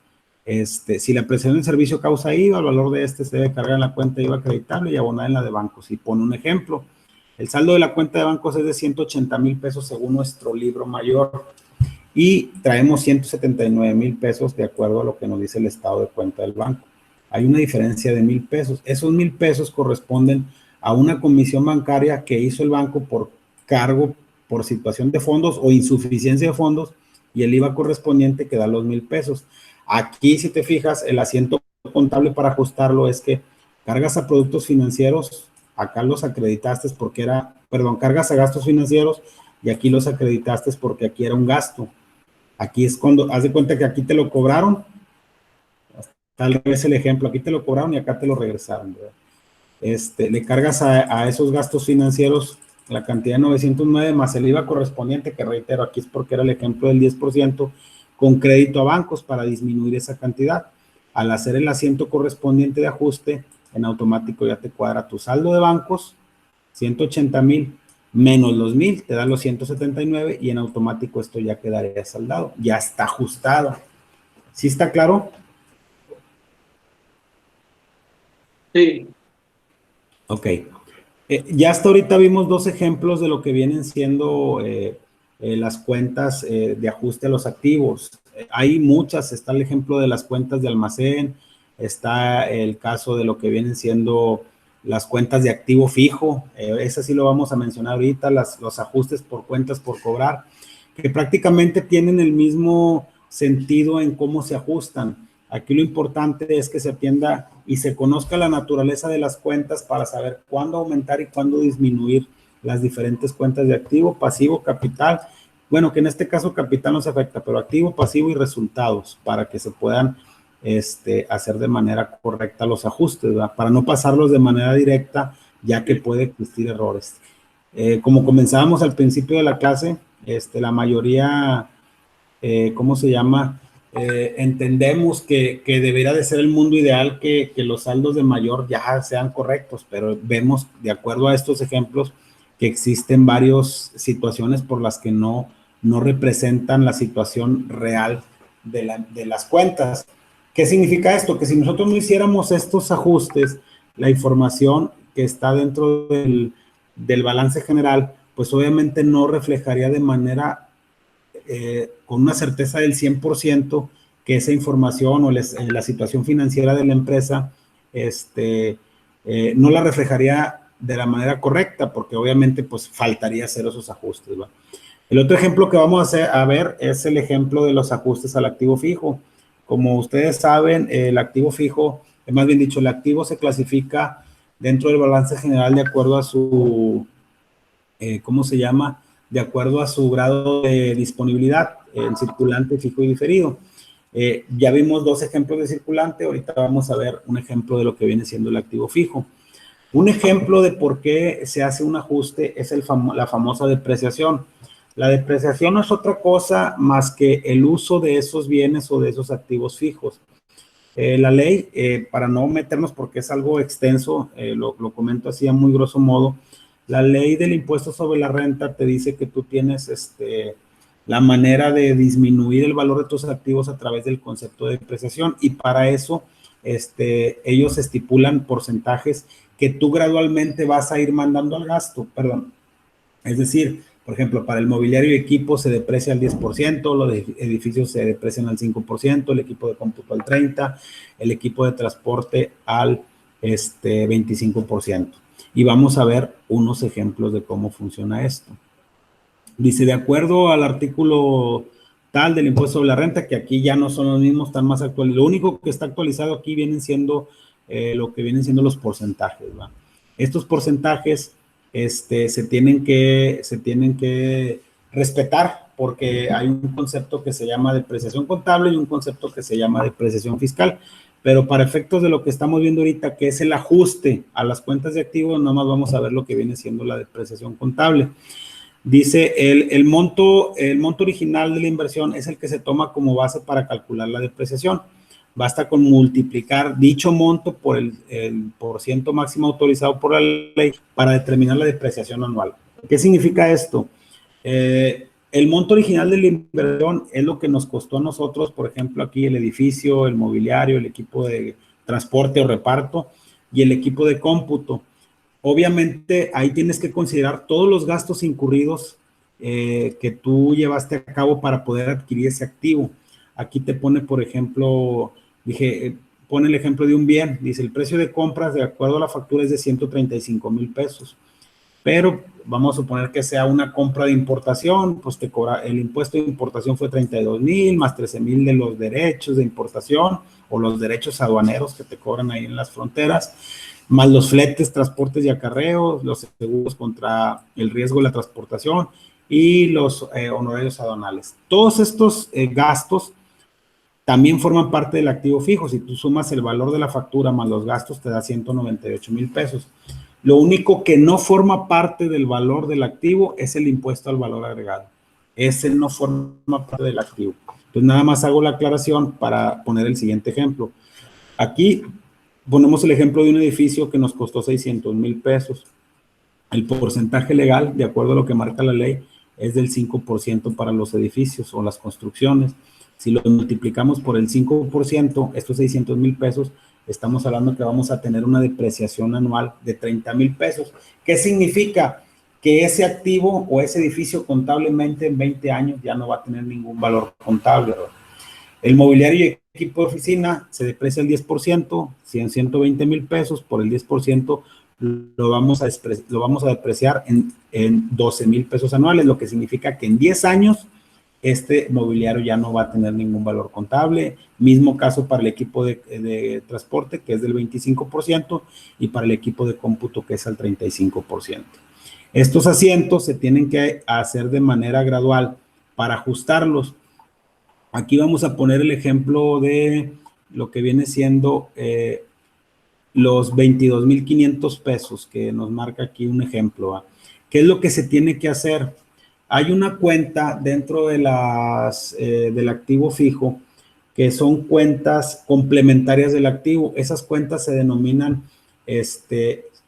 Si la prestación del servicio causa IVA, el valor de se debe cargar en la cuenta de IVA acreditable y abonar en la de bancos. Y pone un ejemplo. El saldo de la cuenta de bancos es de 180,000 pesos según nuestro libro mayor y traemos 179,000 pesos de acuerdo a lo que nos dice el estado de cuenta del banco. Hay una diferencia de 1,000 pesos. Esos 1,000 pesos corresponden a una comisión bancaria que hizo el banco por cargo, por situación de fondos o insuficiencia de fondos y el IVA correspondiente que da los 1,000 pesos. Aquí, si te fijas, el asiento contable para ajustarlo es que cargas a productos financieros, acá los acreditaste porque cargas a gastos financieros y aquí los acreditaste porque aquí era un gasto. Aquí es cuando, haz de cuenta que aquí te lo cobraron, tal vez el ejemplo, aquí te lo cobraron y acá te lo regresaron, ¿verdad? Le cargas a esos gastos financieros la cantidad de 909 más el IVA correspondiente, que reitero, aquí es porque era el ejemplo del 10%, con crédito a bancos para disminuir esa cantidad. Al hacer el asiento correspondiente de ajuste, en automático ya te cuadra tu saldo de bancos, 180,000 menos los 1,000, te da los 179 y en automático esto ya quedaría saldado, ya está ajustado. ¿Sí está claro? Sí. Ok. Ya hasta ahorita vimos dos ejemplos de lo que vienen siendo las cuentas de ajuste a los activos. Hay muchas, está el ejemplo de las cuentas de almacén, está el caso de lo que vienen siendo las cuentas de activo fijo, ese sí lo vamos a mencionar ahorita, los ajustes por cuentas por cobrar, que prácticamente tienen el mismo sentido en cómo se ajustan. Aquí lo importante es que se atienda y se conozca la naturaleza de las cuentas para saber cuándo aumentar y cuándo disminuir las diferentes cuentas de activo, pasivo, capital. Bueno, que en este caso capital no se afecta, pero activo, pasivo y resultados para que se puedan hacer de manera correcta los ajustes, ¿verdad? Para no pasarlos de manera directa, ya que puede existir errores. Como comenzábamos al principio de la clase, la mayoría, ¿cómo se llama? Entendemos que debería de ser el mundo ideal que los saldos de mayor ya sean correctos, pero vemos, de acuerdo a estos ejemplos, que existen varias situaciones por las que no representan la situación real de las cuentas. ¿Qué significa esto? Que si nosotros no hiciéramos estos ajustes, la información que está dentro del balance general, pues obviamente no reflejaría de manera con una certeza del 100% que esa información o la situación financiera de la empresa no la reflejaría de la manera correcta, porque obviamente pues faltaría hacer esos ajustes, ¿va? El otro ejemplo que vamos a ver es el ejemplo de los ajustes al activo fijo. Como ustedes saben, el activo fijo, más bien dicho, el activo se clasifica dentro del balance general de acuerdo a su, ¿cómo se llama? De acuerdo a su grado de disponibilidad en circulante, fijo y diferido. Ya vimos dos ejemplos de circulante, ahorita vamos a ver un ejemplo de lo que viene siendo el activo fijo. Un ejemplo de por qué se hace un ajuste es la famosa depreciación. La depreciación no es otra cosa más que el uso de esos bienes o de esos activos fijos. La ley, para no meternos porque es algo extenso, lo comento así a muy grosso modo, la ley del impuesto sobre la renta te dice que tú tienes la manera de disminuir el valor de tus activos a través del concepto de depreciación y para eso ellos estipulan porcentajes que tú gradualmente vas a ir mandando al gasto, perdón. Es decir, por ejemplo, para el mobiliario y equipo se deprecia al 10%, los edificios se deprecian al 5%, el equipo de cómputo al 30%, el equipo de transporte al 25%. Y vamos a ver unos ejemplos de cómo funciona esto. Dice, de acuerdo al artículo tal del impuesto sobre la renta, que aquí ya no son los mismos, están más actuales. Lo único que está actualizado aquí vienen siendo lo que vienen siendo los porcentajes, ¿va? Estos porcentajes se tienen que respetar porque hay un concepto que se llama depreciación contable y un concepto que se llama depreciación fiscal. Pero para efectos de lo que estamos viendo ahorita, que es el ajuste a las cuentas de activos, nada más vamos a ver lo que viene siendo la depreciación contable. Dice, el monto original de la inversión es el que se toma como base para calcular la depreciación. Basta con multiplicar dicho monto por el porciento máximo autorizado por la ley para determinar la depreciación anual. ¿Qué significa esto? El monto original de la inversión es lo que nos costó a nosotros, por ejemplo, aquí el edificio, el mobiliario, el equipo de transporte o reparto y el equipo de cómputo. Obviamente, ahí tienes que considerar todos los gastos incurridos que tú llevaste a cabo para poder adquirir ese activo. Aquí te pone, por ejemplo, pone el ejemplo de un bien. Dice, el precio de compras, de acuerdo a la factura, es de 135,000 pesos. Pero vamos a suponer que sea una compra de importación, pues te cobra, el impuesto de importación fue 32,000, más 13,000 de los derechos de importación o los derechos aduaneros que te cobran ahí en las fronteras, más los fletes, transportes y acarreos, los seguros contra el riesgo de la transportación y los honorarios aduanales. Todos estos gastos también forman parte del activo fijo. Si tú sumas el valor de la factura más los gastos, te da 198,000 pesos. Lo único que no forma parte del valor del activo es el impuesto al valor agregado. Ese no forma parte del activo. Entonces, nada más hago la aclaración para poner el siguiente ejemplo. Aquí ponemos el ejemplo de un edificio que nos costó 600,000 pesos. El porcentaje legal, de acuerdo a lo que marca la ley, es del 5% para los edificios o las construcciones. Si lo multiplicamos por el 5%, estos 600,000 pesos, estamos hablando que vamos a tener una depreciación anual de 30,000 pesos. ¿Qué significa? Que ese activo o ese edificio contablemente en 20 años ya no va a tener ningún valor contable, ¿verdad? El mobiliario y equipo de oficina se deprecia el 10%, 120,000 pesos por el 10%, lo vamos a depreciar en 12,000 pesos anuales, lo que significa que en 10 años este mobiliario ya no va a tener ningún valor contable. Mismo caso para el equipo de transporte, que es del 25%, y para el equipo de cómputo, que es al 35%. Estos asientos se tienen que hacer de manera gradual para ajustarlos. Aquí vamos a poner el ejemplo de lo que viene siendo los 22,500 pesos, que nos marca aquí un ejemplo, ¿va? ¿Qué es lo que se tiene que hacer? Hay una cuenta dentro de del activo fijo, que son cuentas complementarias del activo. Esas cuentas se denominan,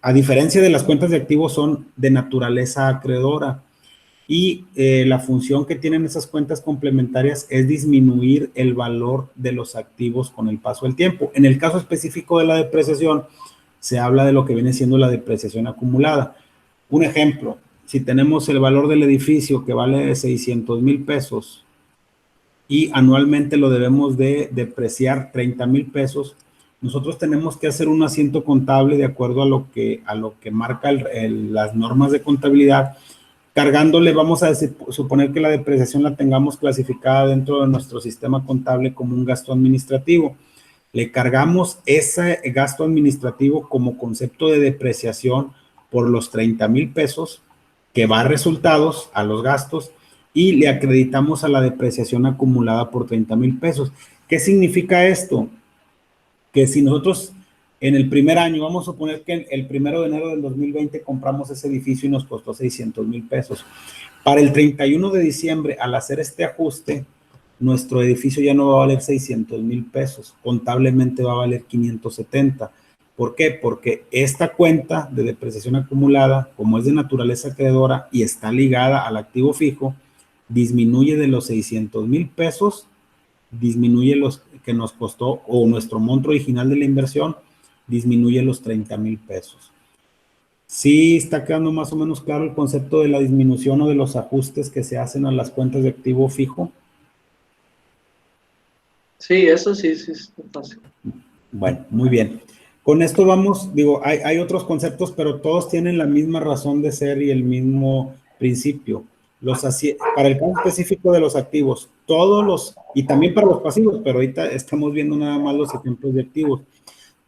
a diferencia de las cuentas de activo, son de naturaleza acreedora. Y la función que tienen esas cuentas complementarias es disminuir el valor de los activos con el paso del tiempo. En el caso específico de la depreciación, se habla de lo que viene siendo la depreciación acumulada. Un ejemplo, si tenemos el valor del edificio que vale 600,000 pesos y anualmente lo debemos de depreciar 30,000 pesos, nosotros tenemos que hacer un asiento contable de acuerdo a lo que marca las normas de contabilidad. Cargándole, vamos a suponer que la depreciación la tengamos clasificada dentro de nuestro sistema contable como un gasto administrativo. Le cargamos ese gasto administrativo como concepto de depreciación por los 30,000 pesos que va a resultados a los gastos, y le acreditamos a la depreciación acumulada por 30,000 pesos. ¿Qué significa esto? Que si nosotros en el primer año, vamos a suponer que el 1 de enero del 2020 compramos ese edificio y nos costó 600,000 pesos. Para el 31 de diciembre, al hacer este ajuste, nuestro edificio ya no va a valer 600,000 pesos, contablemente va a valer 570. ¿Por qué? Porque esta cuenta de depreciación acumulada, como es de naturaleza acreedora y está ligada al activo fijo, disminuye de los 600,000 pesos, disminuye los que nos costó, o nuestro monto original de la inversión, disminuye los 30,000 pesos. ¿Sí está quedando más o menos claro el concepto de la disminución o de los ajustes que se hacen a las cuentas de activo fijo? Sí, eso sí es fácil. Bueno, muy bien. Con esto vamos, hay otros conceptos, pero todos tienen la misma razón de ser y el mismo principio. Para el caso específico de los activos, y también para los pasivos, pero ahorita estamos viendo nada más los ejemplos de activos.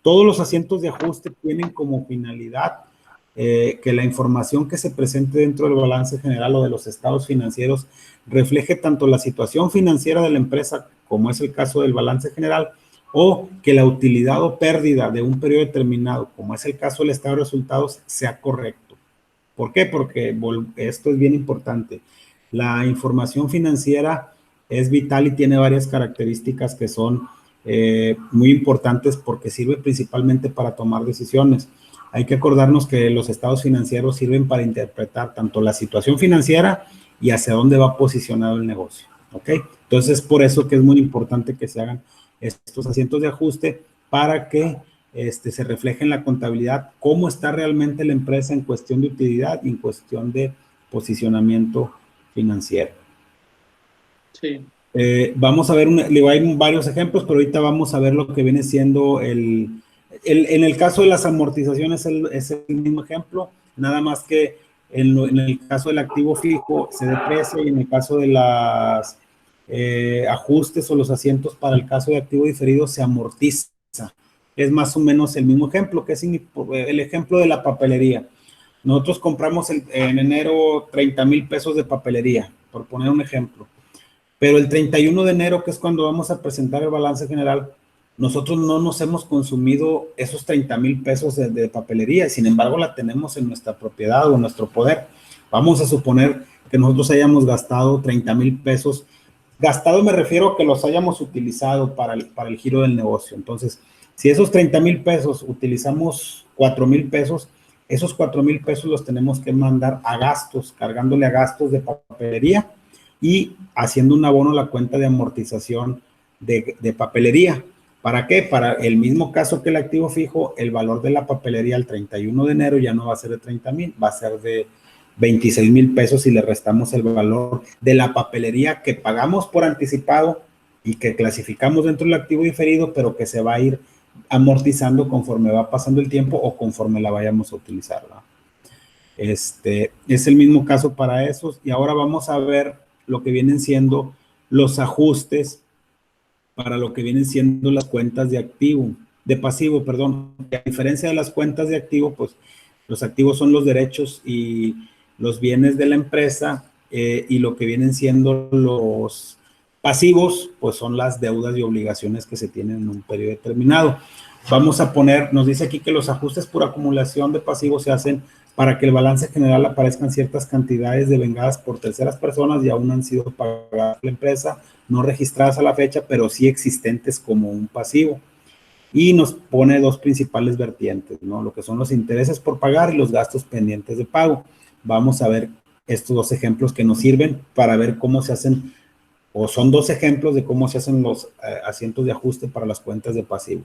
Todos los asientos de ajuste tienen como finalidad que la información que se presente dentro del balance general o de los estados financieros refleje tanto la situación financiera de la empresa, como es el caso del balance general, o que la utilidad o pérdida de un periodo determinado, como es el caso del estado de resultados, sea correcto. ¿Por qué? Porque esto es bien importante. La información financiera es vital y tiene varias características que son muy importantes, porque sirve principalmente para tomar decisiones. Hay que acordarnos que los estados financieros sirven para interpretar tanto la situación financiera y hacia dónde va posicionado el negocio. ¿Ok? Entonces, por eso que es muy importante que se hagan estos asientos de ajuste para que se refleje en la contabilidad cómo está realmente la empresa en cuestión de utilidad y en cuestión de posicionamiento financiero. Sí. Vamos a ver, hay varios ejemplos, pero ahorita vamos a ver lo que viene siendo en el caso de las amortizaciones es el mismo ejemplo, nada más que en el caso del activo fijo se deprecia, y en el caso de las ajustes o los asientos para el caso de activo diferido se amortiza. Es más o menos el mismo ejemplo, que es el ejemplo de la papelería. Nosotros compramos en enero 30,000 pesos de papelería, por poner un ejemplo. Pero el 31 de enero, que es cuando vamos a presentar el balance general, nosotros no nos hemos consumido esos 30,000 pesos de papelería, sin embargo la tenemos en nuestra propiedad o en nuestro poder. Vamos a suponer que nosotros hayamos gastado 30,000 pesos. Gastado me refiero a que los hayamos utilizado para el giro del negocio. Entonces, si esos 30,000 pesos utilizamos 4,000 pesos, esos 4,000 pesos los tenemos que mandar a gastos, cargándole a gastos de papelería y haciendo un abono a la cuenta de amortización de papelería. ¿Para qué? Para el mismo caso que el activo fijo, el valor de la papelería al 31 de enero ya no va a ser de 30,000, va a ser de 26,000 pesos y le restamos el valor de la papelería que pagamos por anticipado y que clasificamos dentro del activo diferido, pero que se va a ir amortizando conforme va pasando el tiempo o conforme la vayamos a utilizar, ¿no? Es el mismo caso para esos. Y ahora vamos a ver lo que vienen siendo los ajustes para lo que vienen siendo las cuentas de pasivo, perdón. A diferencia de las cuentas de activo, pues los activos son los derechos y los bienes de la empresa, y lo que vienen siendo los pasivos, pues son las deudas y obligaciones que se tienen en un periodo determinado. Vamos a poner, nos dice aquí que los ajustes por acumulación de pasivos se hacen para que el balance general aparezcan ciertas cantidades devengadas por terceras personas y aún han sido pagadas por la empresa, no registradas a la fecha, pero sí existentes como un pasivo. Y nos pone dos principales vertientes, ¿no? Lo que son los intereses por pagar y los gastos pendientes de pago. Vamos a ver estos dos ejemplos que nos sirven para ver cómo se hacen, o son dos ejemplos de cómo se hacen los asientos de ajuste para las cuentas de pasivo,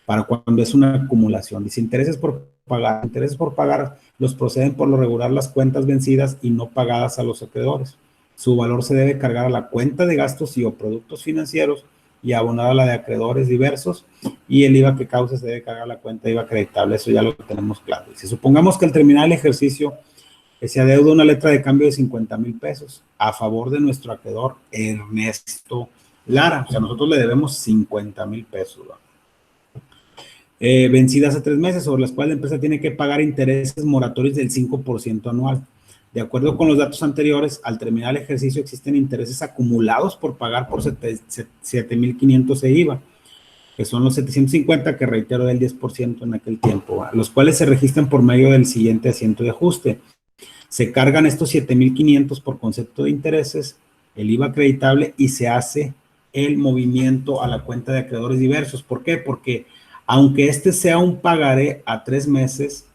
para cuando es una acumulación. Dice, intereses por pagar los proceden por lo regular las cuentas vencidas y no pagadas a los acreedores. Su valor se debe cargar a la cuenta de gastos y o productos financieros y abonar a la de acreedores diversos, y el IVA que cause se debe cargar a la cuenta de IVA acreditable. Eso ya lo tenemos claro. Si supongamos que al terminar el ejercicio se adeuda una letra de cambio de 50,000 pesos a favor de nuestro acreedor Ernesto Lara, o sea, nosotros le debemos 50,000 pesos, ¿no? Vencidas a 3 meses, sobre las cuales la empresa tiene que pagar intereses moratorios del 5% anual. De acuerdo con los datos anteriores, al terminar el ejercicio existen intereses acumulados por pagar por 7,500 de IVA, que son los 750 que reitero del 10% en aquel tiempo, ¿va? Los cuales se registran por medio del siguiente asiento de ajuste. Se cargan estos 7,500 por concepto de intereses, el IVA acreditable, y se hace el movimiento a la cuenta de acreedores diversos. ¿Por qué? Porque aunque este sea un pagaré a 3 meses,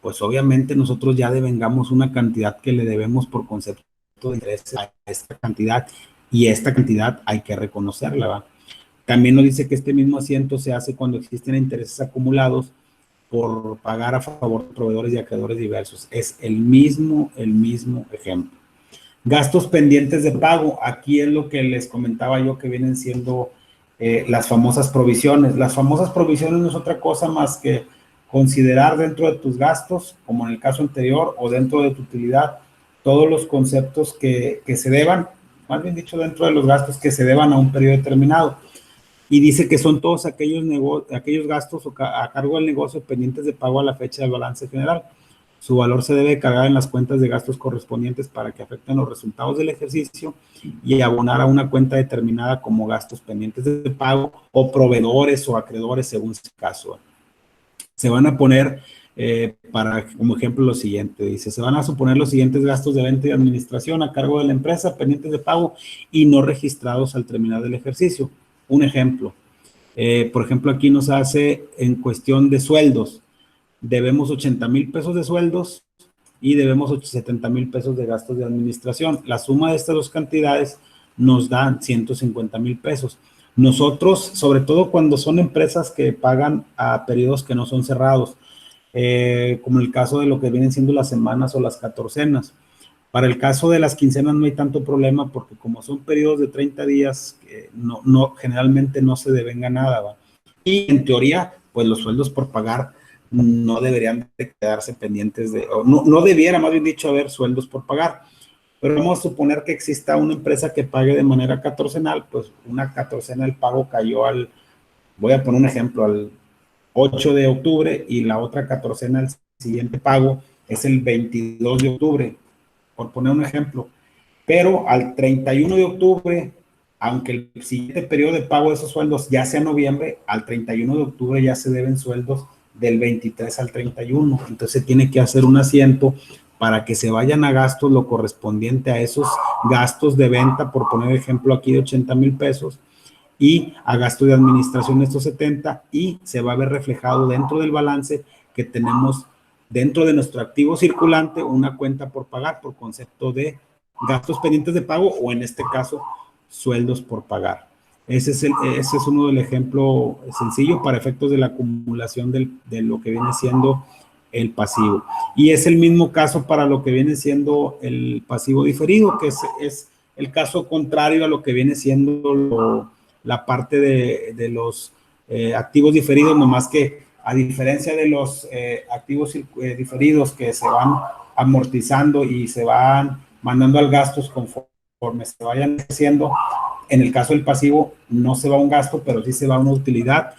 pues obviamente nosotros ya devengamos una cantidad que le debemos por concepto de intereses a esta cantidad, y esta cantidad hay que reconocerla, ¿va? También nos dice que este mismo asiento se hace cuando existen intereses acumulados por pagar a favor de proveedores y acreedores diversos. Es el mismo ejemplo. Gastos pendientes de pago. Aquí es lo que les comentaba yo, que vienen siendo las famosas provisiones. Las famosas provisiones no es otra cosa más que considerar dentro de tus gastos, como en el caso anterior, o dentro de tu utilidad, todos los conceptos que se deban, más bien dicho, dentro de los gastos que se deban a un periodo determinado. Y dice que son todos aquellos gastos a cargo del negocio pendientes de pago a la fecha del balance general. Su valor se debe cargar en las cuentas de gastos correspondientes para que afecten los resultados del ejercicio y abonar a una cuenta determinada como gastos pendientes de pago o proveedores o acreedores según su caso. Se van a poner, como ejemplo, lo siguiente. Dice, se van a suponer los siguientes gastos de venta y administración a cargo de la empresa pendientes de pago y no registrados al terminar el ejercicio. Un ejemplo, por ejemplo, aquí nos hace en cuestión de sueldos, debemos 80,000 pesos de sueldos y debemos 70,000 pesos de gastos de administración. La suma de estas dos cantidades nos da 150,000 pesos. Nosotros, sobre todo cuando son empresas que pagan a periodos que no son cerrados, como el caso de lo que vienen siendo las semanas o las catorcenas. Para el caso de las quincenas no hay tanto problema porque como son periodos de 30 días, generalmente no se devenga nada, ¿va? Y en teoría, pues los sueldos por pagar no deberían de quedarse pendientes no debiera, más bien dicho, haber sueldos por pagar. Pero vamos a suponer que exista una empresa que pague de manera catorcenal, pues una catorcena el pago cayó voy a poner un ejemplo, al 8 de octubre y la otra catorcena, el siguiente pago es el 22 de octubre. Por poner un ejemplo, pero al 31 de octubre aunque el siguiente periodo de pago de esos sueldos ya sea noviembre, al 31 de octubre ya se deben sueldos del 23 al 31. Entonces tiene que hacer un asiento para que se vayan a gastos lo correspondiente a esos gastos de venta, por poner ejemplo aquí de 80,000 pesos, y a gasto de administración de estos 70, y se va a ver reflejado dentro del balance que tenemos dentro de nuestro activo circulante una cuenta por pagar por concepto de gastos pendientes de pago, o en este caso sueldos por pagar. Ese es uno del ejemplo sencillo para efectos de la acumulación de lo que viene siendo el pasivo. Y es el mismo caso para lo que viene siendo el pasivo diferido, que es el caso contrario a lo que viene siendo la parte de los activos diferidos, nomás que a diferencia de los activos diferidos que se van amortizando y se van mandando al gastos conforme se vayan haciendo, en el caso del pasivo no se va a un gasto, pero sí se va a una utilidad,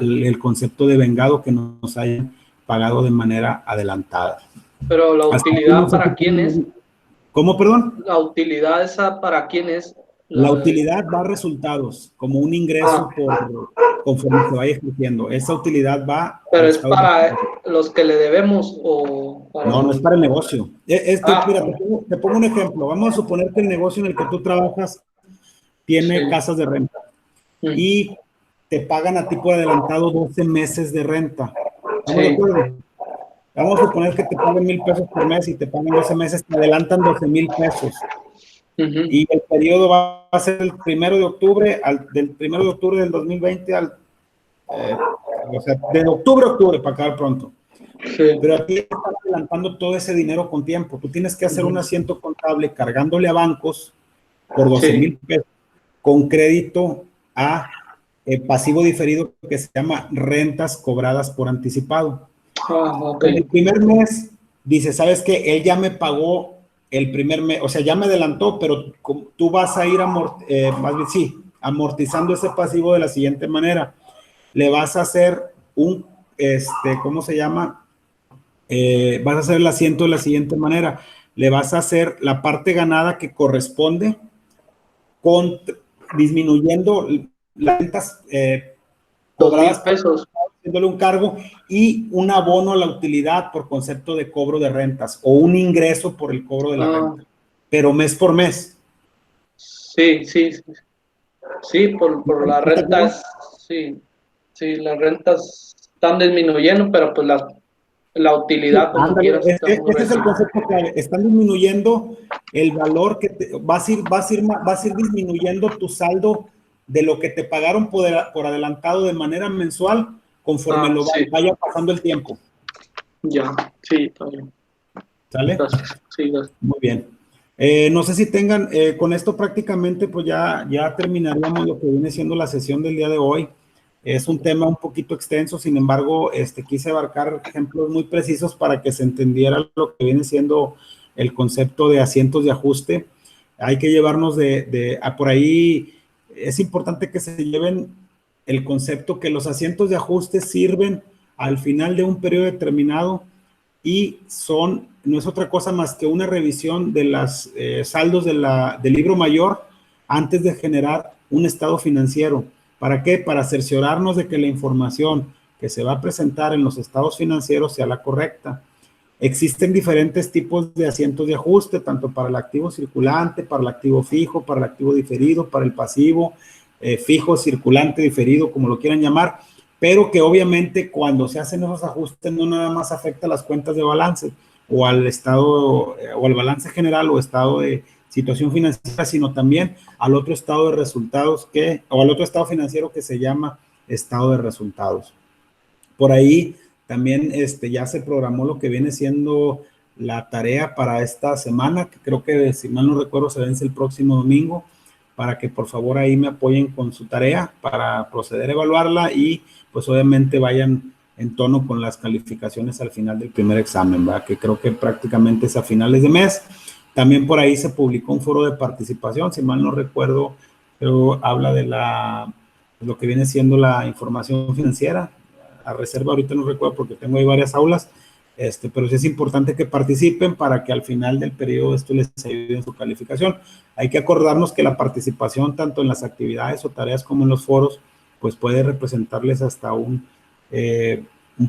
el concepto de vengado que nos hayan pagado de manera adelantada. Pero la utilidad para quién es? ¿Cómo, perdón? La utilidad esa para quién es. La utilidad va a resultados, como un ingreso conforme se vaya ejerciendo. Esa utilidad va... ¿Pero es para los que le debemos o para...? No, no es para el negocio. Mira, te pongo un ejemplo. Vamos a suponer que el negocio en el que tú trabajas tiene casas de renta y te pagan a ti por adelantado 12 meses de renta. Vamos a suponer que te paguen 1,000 pesos por mes y te pagan 12 meses, te adelantan 12,000 pesos. Y el periodo va a ser el 1 de octubre, del 1 de octubre del 2020 al, o sea, de octubre a octubre, para acabar pronto. Pero aquí estás adelantando todo ese dinero con tiempo. Tú tienes que hacer un asiento contable cargándole a bancos por 12,000 pesos con crédito a pasivo diferido que se llama rentas cobradas por anticipado. En el primer mes, dice, ¿sabes qué? Él ya me pagó el primer mes, o sea, ya me adelantó, pero tú vas a ir amortizando ese pasivo de la siguiente manera. Le vas a hacer un, ¿cómo se llama? Vas a hacer el asiento de la siguiente manera. Le vas a hacer la parte ganada que corresponde disminuyendo las rentas cobradas, 2,000 pesos. Haciéndole un cargo y un abono a la utilidad por concepto de cobro de rentas o un ingreso por el cobro de la renta, pero mes por mes. Sí, por las rentas, sí, las rentas están disminuyendo, pero pues la utilidad como quieras. Ese es el concepto clave. Están disminuyendo el valor que vas a ir disminuyendo tu saldo de lo que te pagaron por adelantado de manera mensual conforme vaya pasando el tiempo. Ya, sí, está bien. ¿Sale? Gracias. Sí, gracias. Muy bien. No sé si tengan, con esto prácticamente pues ya terminaríamos lo que viene siendo la sesión del día de hoy. Es un tema un poquito extenso, sin embargo, quise abarcar ejemplos muy precisos para que se entendiera lo que viene siendo el concepto de asientos de ajuste. Hay que llevarnos por ahí, es importante que se lleven el concepto que los asientos de ajuste sirven al final de un periodo determinado y no es otra cosa más que una revisión de los saldos del libro mayor antes de generar un estado financiero. ¿Para qué? Para cerciorarnos de que la información que se va a presentar en los estados financieros sea la correcta. Existen diferentes tipos de asientos de ajuste, tanto para el activo circulante, para el activo fijo, para el activo diferido, para el pasivo, fijo, circulante, diferido, como lo quieran llamar, pero que obviamente cuando se hacen esos ajustes no nada más afecta a las cuentas de balance o al estado o al balance general o estado de situación financiera, sino también al otro estado de resultados o al otro estado financiero que se llama estado de resultados. Por ahí también ya se programó lo que viene siendo la tarea para esta semana, que creo que si mal no recuerdo se vence el próximo domingo, para que por favor ahí me apoyen con su tarea para proceder a evaluarla y pues obviamente vayan en tono con las calificaciones al final del primer examen, ¿verdad? Que creo que prácticamente es a finales de mes. También por ahí se publicó un foro de participación, si mal no recuerdo, pero habla de lo que viene siendo la información financiera. A reserva ahorita no recuerdo porque tengo ahí varias aulas, pero sí es importante que participen para que al final del periodo esto les ayude en su calificación. Hay que acordarnos que la participación tanto en las actividades o tareas como en los foros, pues puede representarles hasta un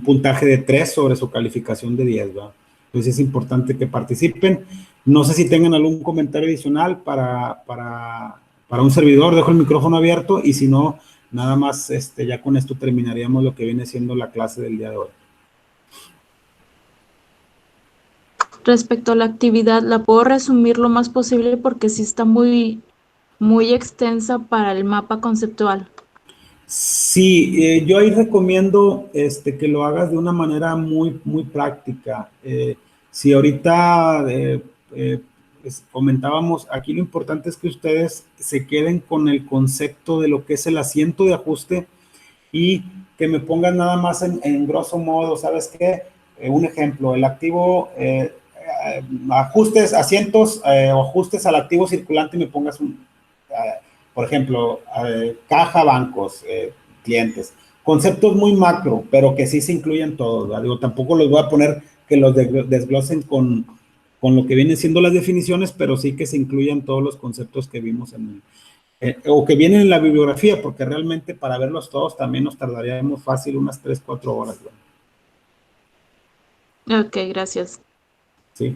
puntaje de 3 sobre su calificación de 10, ¿verdad? Entonces es importante que participen. No sé si tengan algún comentario adicional para un servidor, dejo el micrófono abierto y si no, nada más ya con esto terminaríamos lo que viene siendo la clase del día de hoy. Respecto a la actividad, la puedo resumir lo más posible porque sí está muy, muy extensa para el mapa conceptual. Sí, yo ahí recomiendo que lo hagas de una manera muy, muy práctica. Si ahorita pues, comentábamos, aquí lo importante es que ustedes se queden con el concepto de lo que es el asiento de ajuste y que me pongan nada más en grosso modo, ¿sabes qué? Un ejemplo, el activo, ajustes, asientos o ajustes al activo circulante y me pongas por ejemplo, caja, bancos, clientes. Conceptos muy macro, pero que sí se incluyen todos, ¿verdad? Digo, tampoco los voy a poner que los desglosen con lo que vienen siendo las definiciones, pero sí que se incluyan todos los conceptos que vimos o que vienen en la bibliografía, porque realmente para verlos todos también nos tardaríamos fácil unas 3, 4 horas, ¿verdad? Ok, gracias. Sí.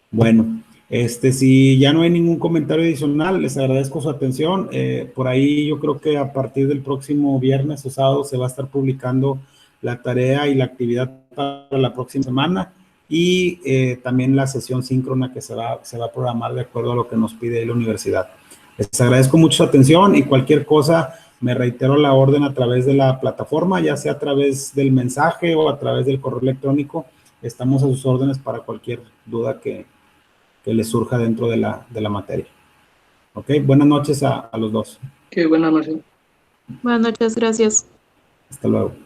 Bueno, si ya no hay ningún comentario adicional, les agradezco su atención. Por ahí yo creo que a partir del próximo viernes o sábado se va a estar publicando la tarea y la actividad para la próxima semana y también la sesión síncrona que se va a programar de acuerdo a lo que nos pide la universidad. Les agradezco mucho su atención y cualquier cosa, me reitero la orden a través de la plataforma, ya sea a través del mensaje o a través del correo electrónico. Estamos a sus órdenes para cualquier duda que les surja dentro de la materia. Ok, buenas noches a los dos. Qué buena noche. Buenas noches, gracias. Hasta luego.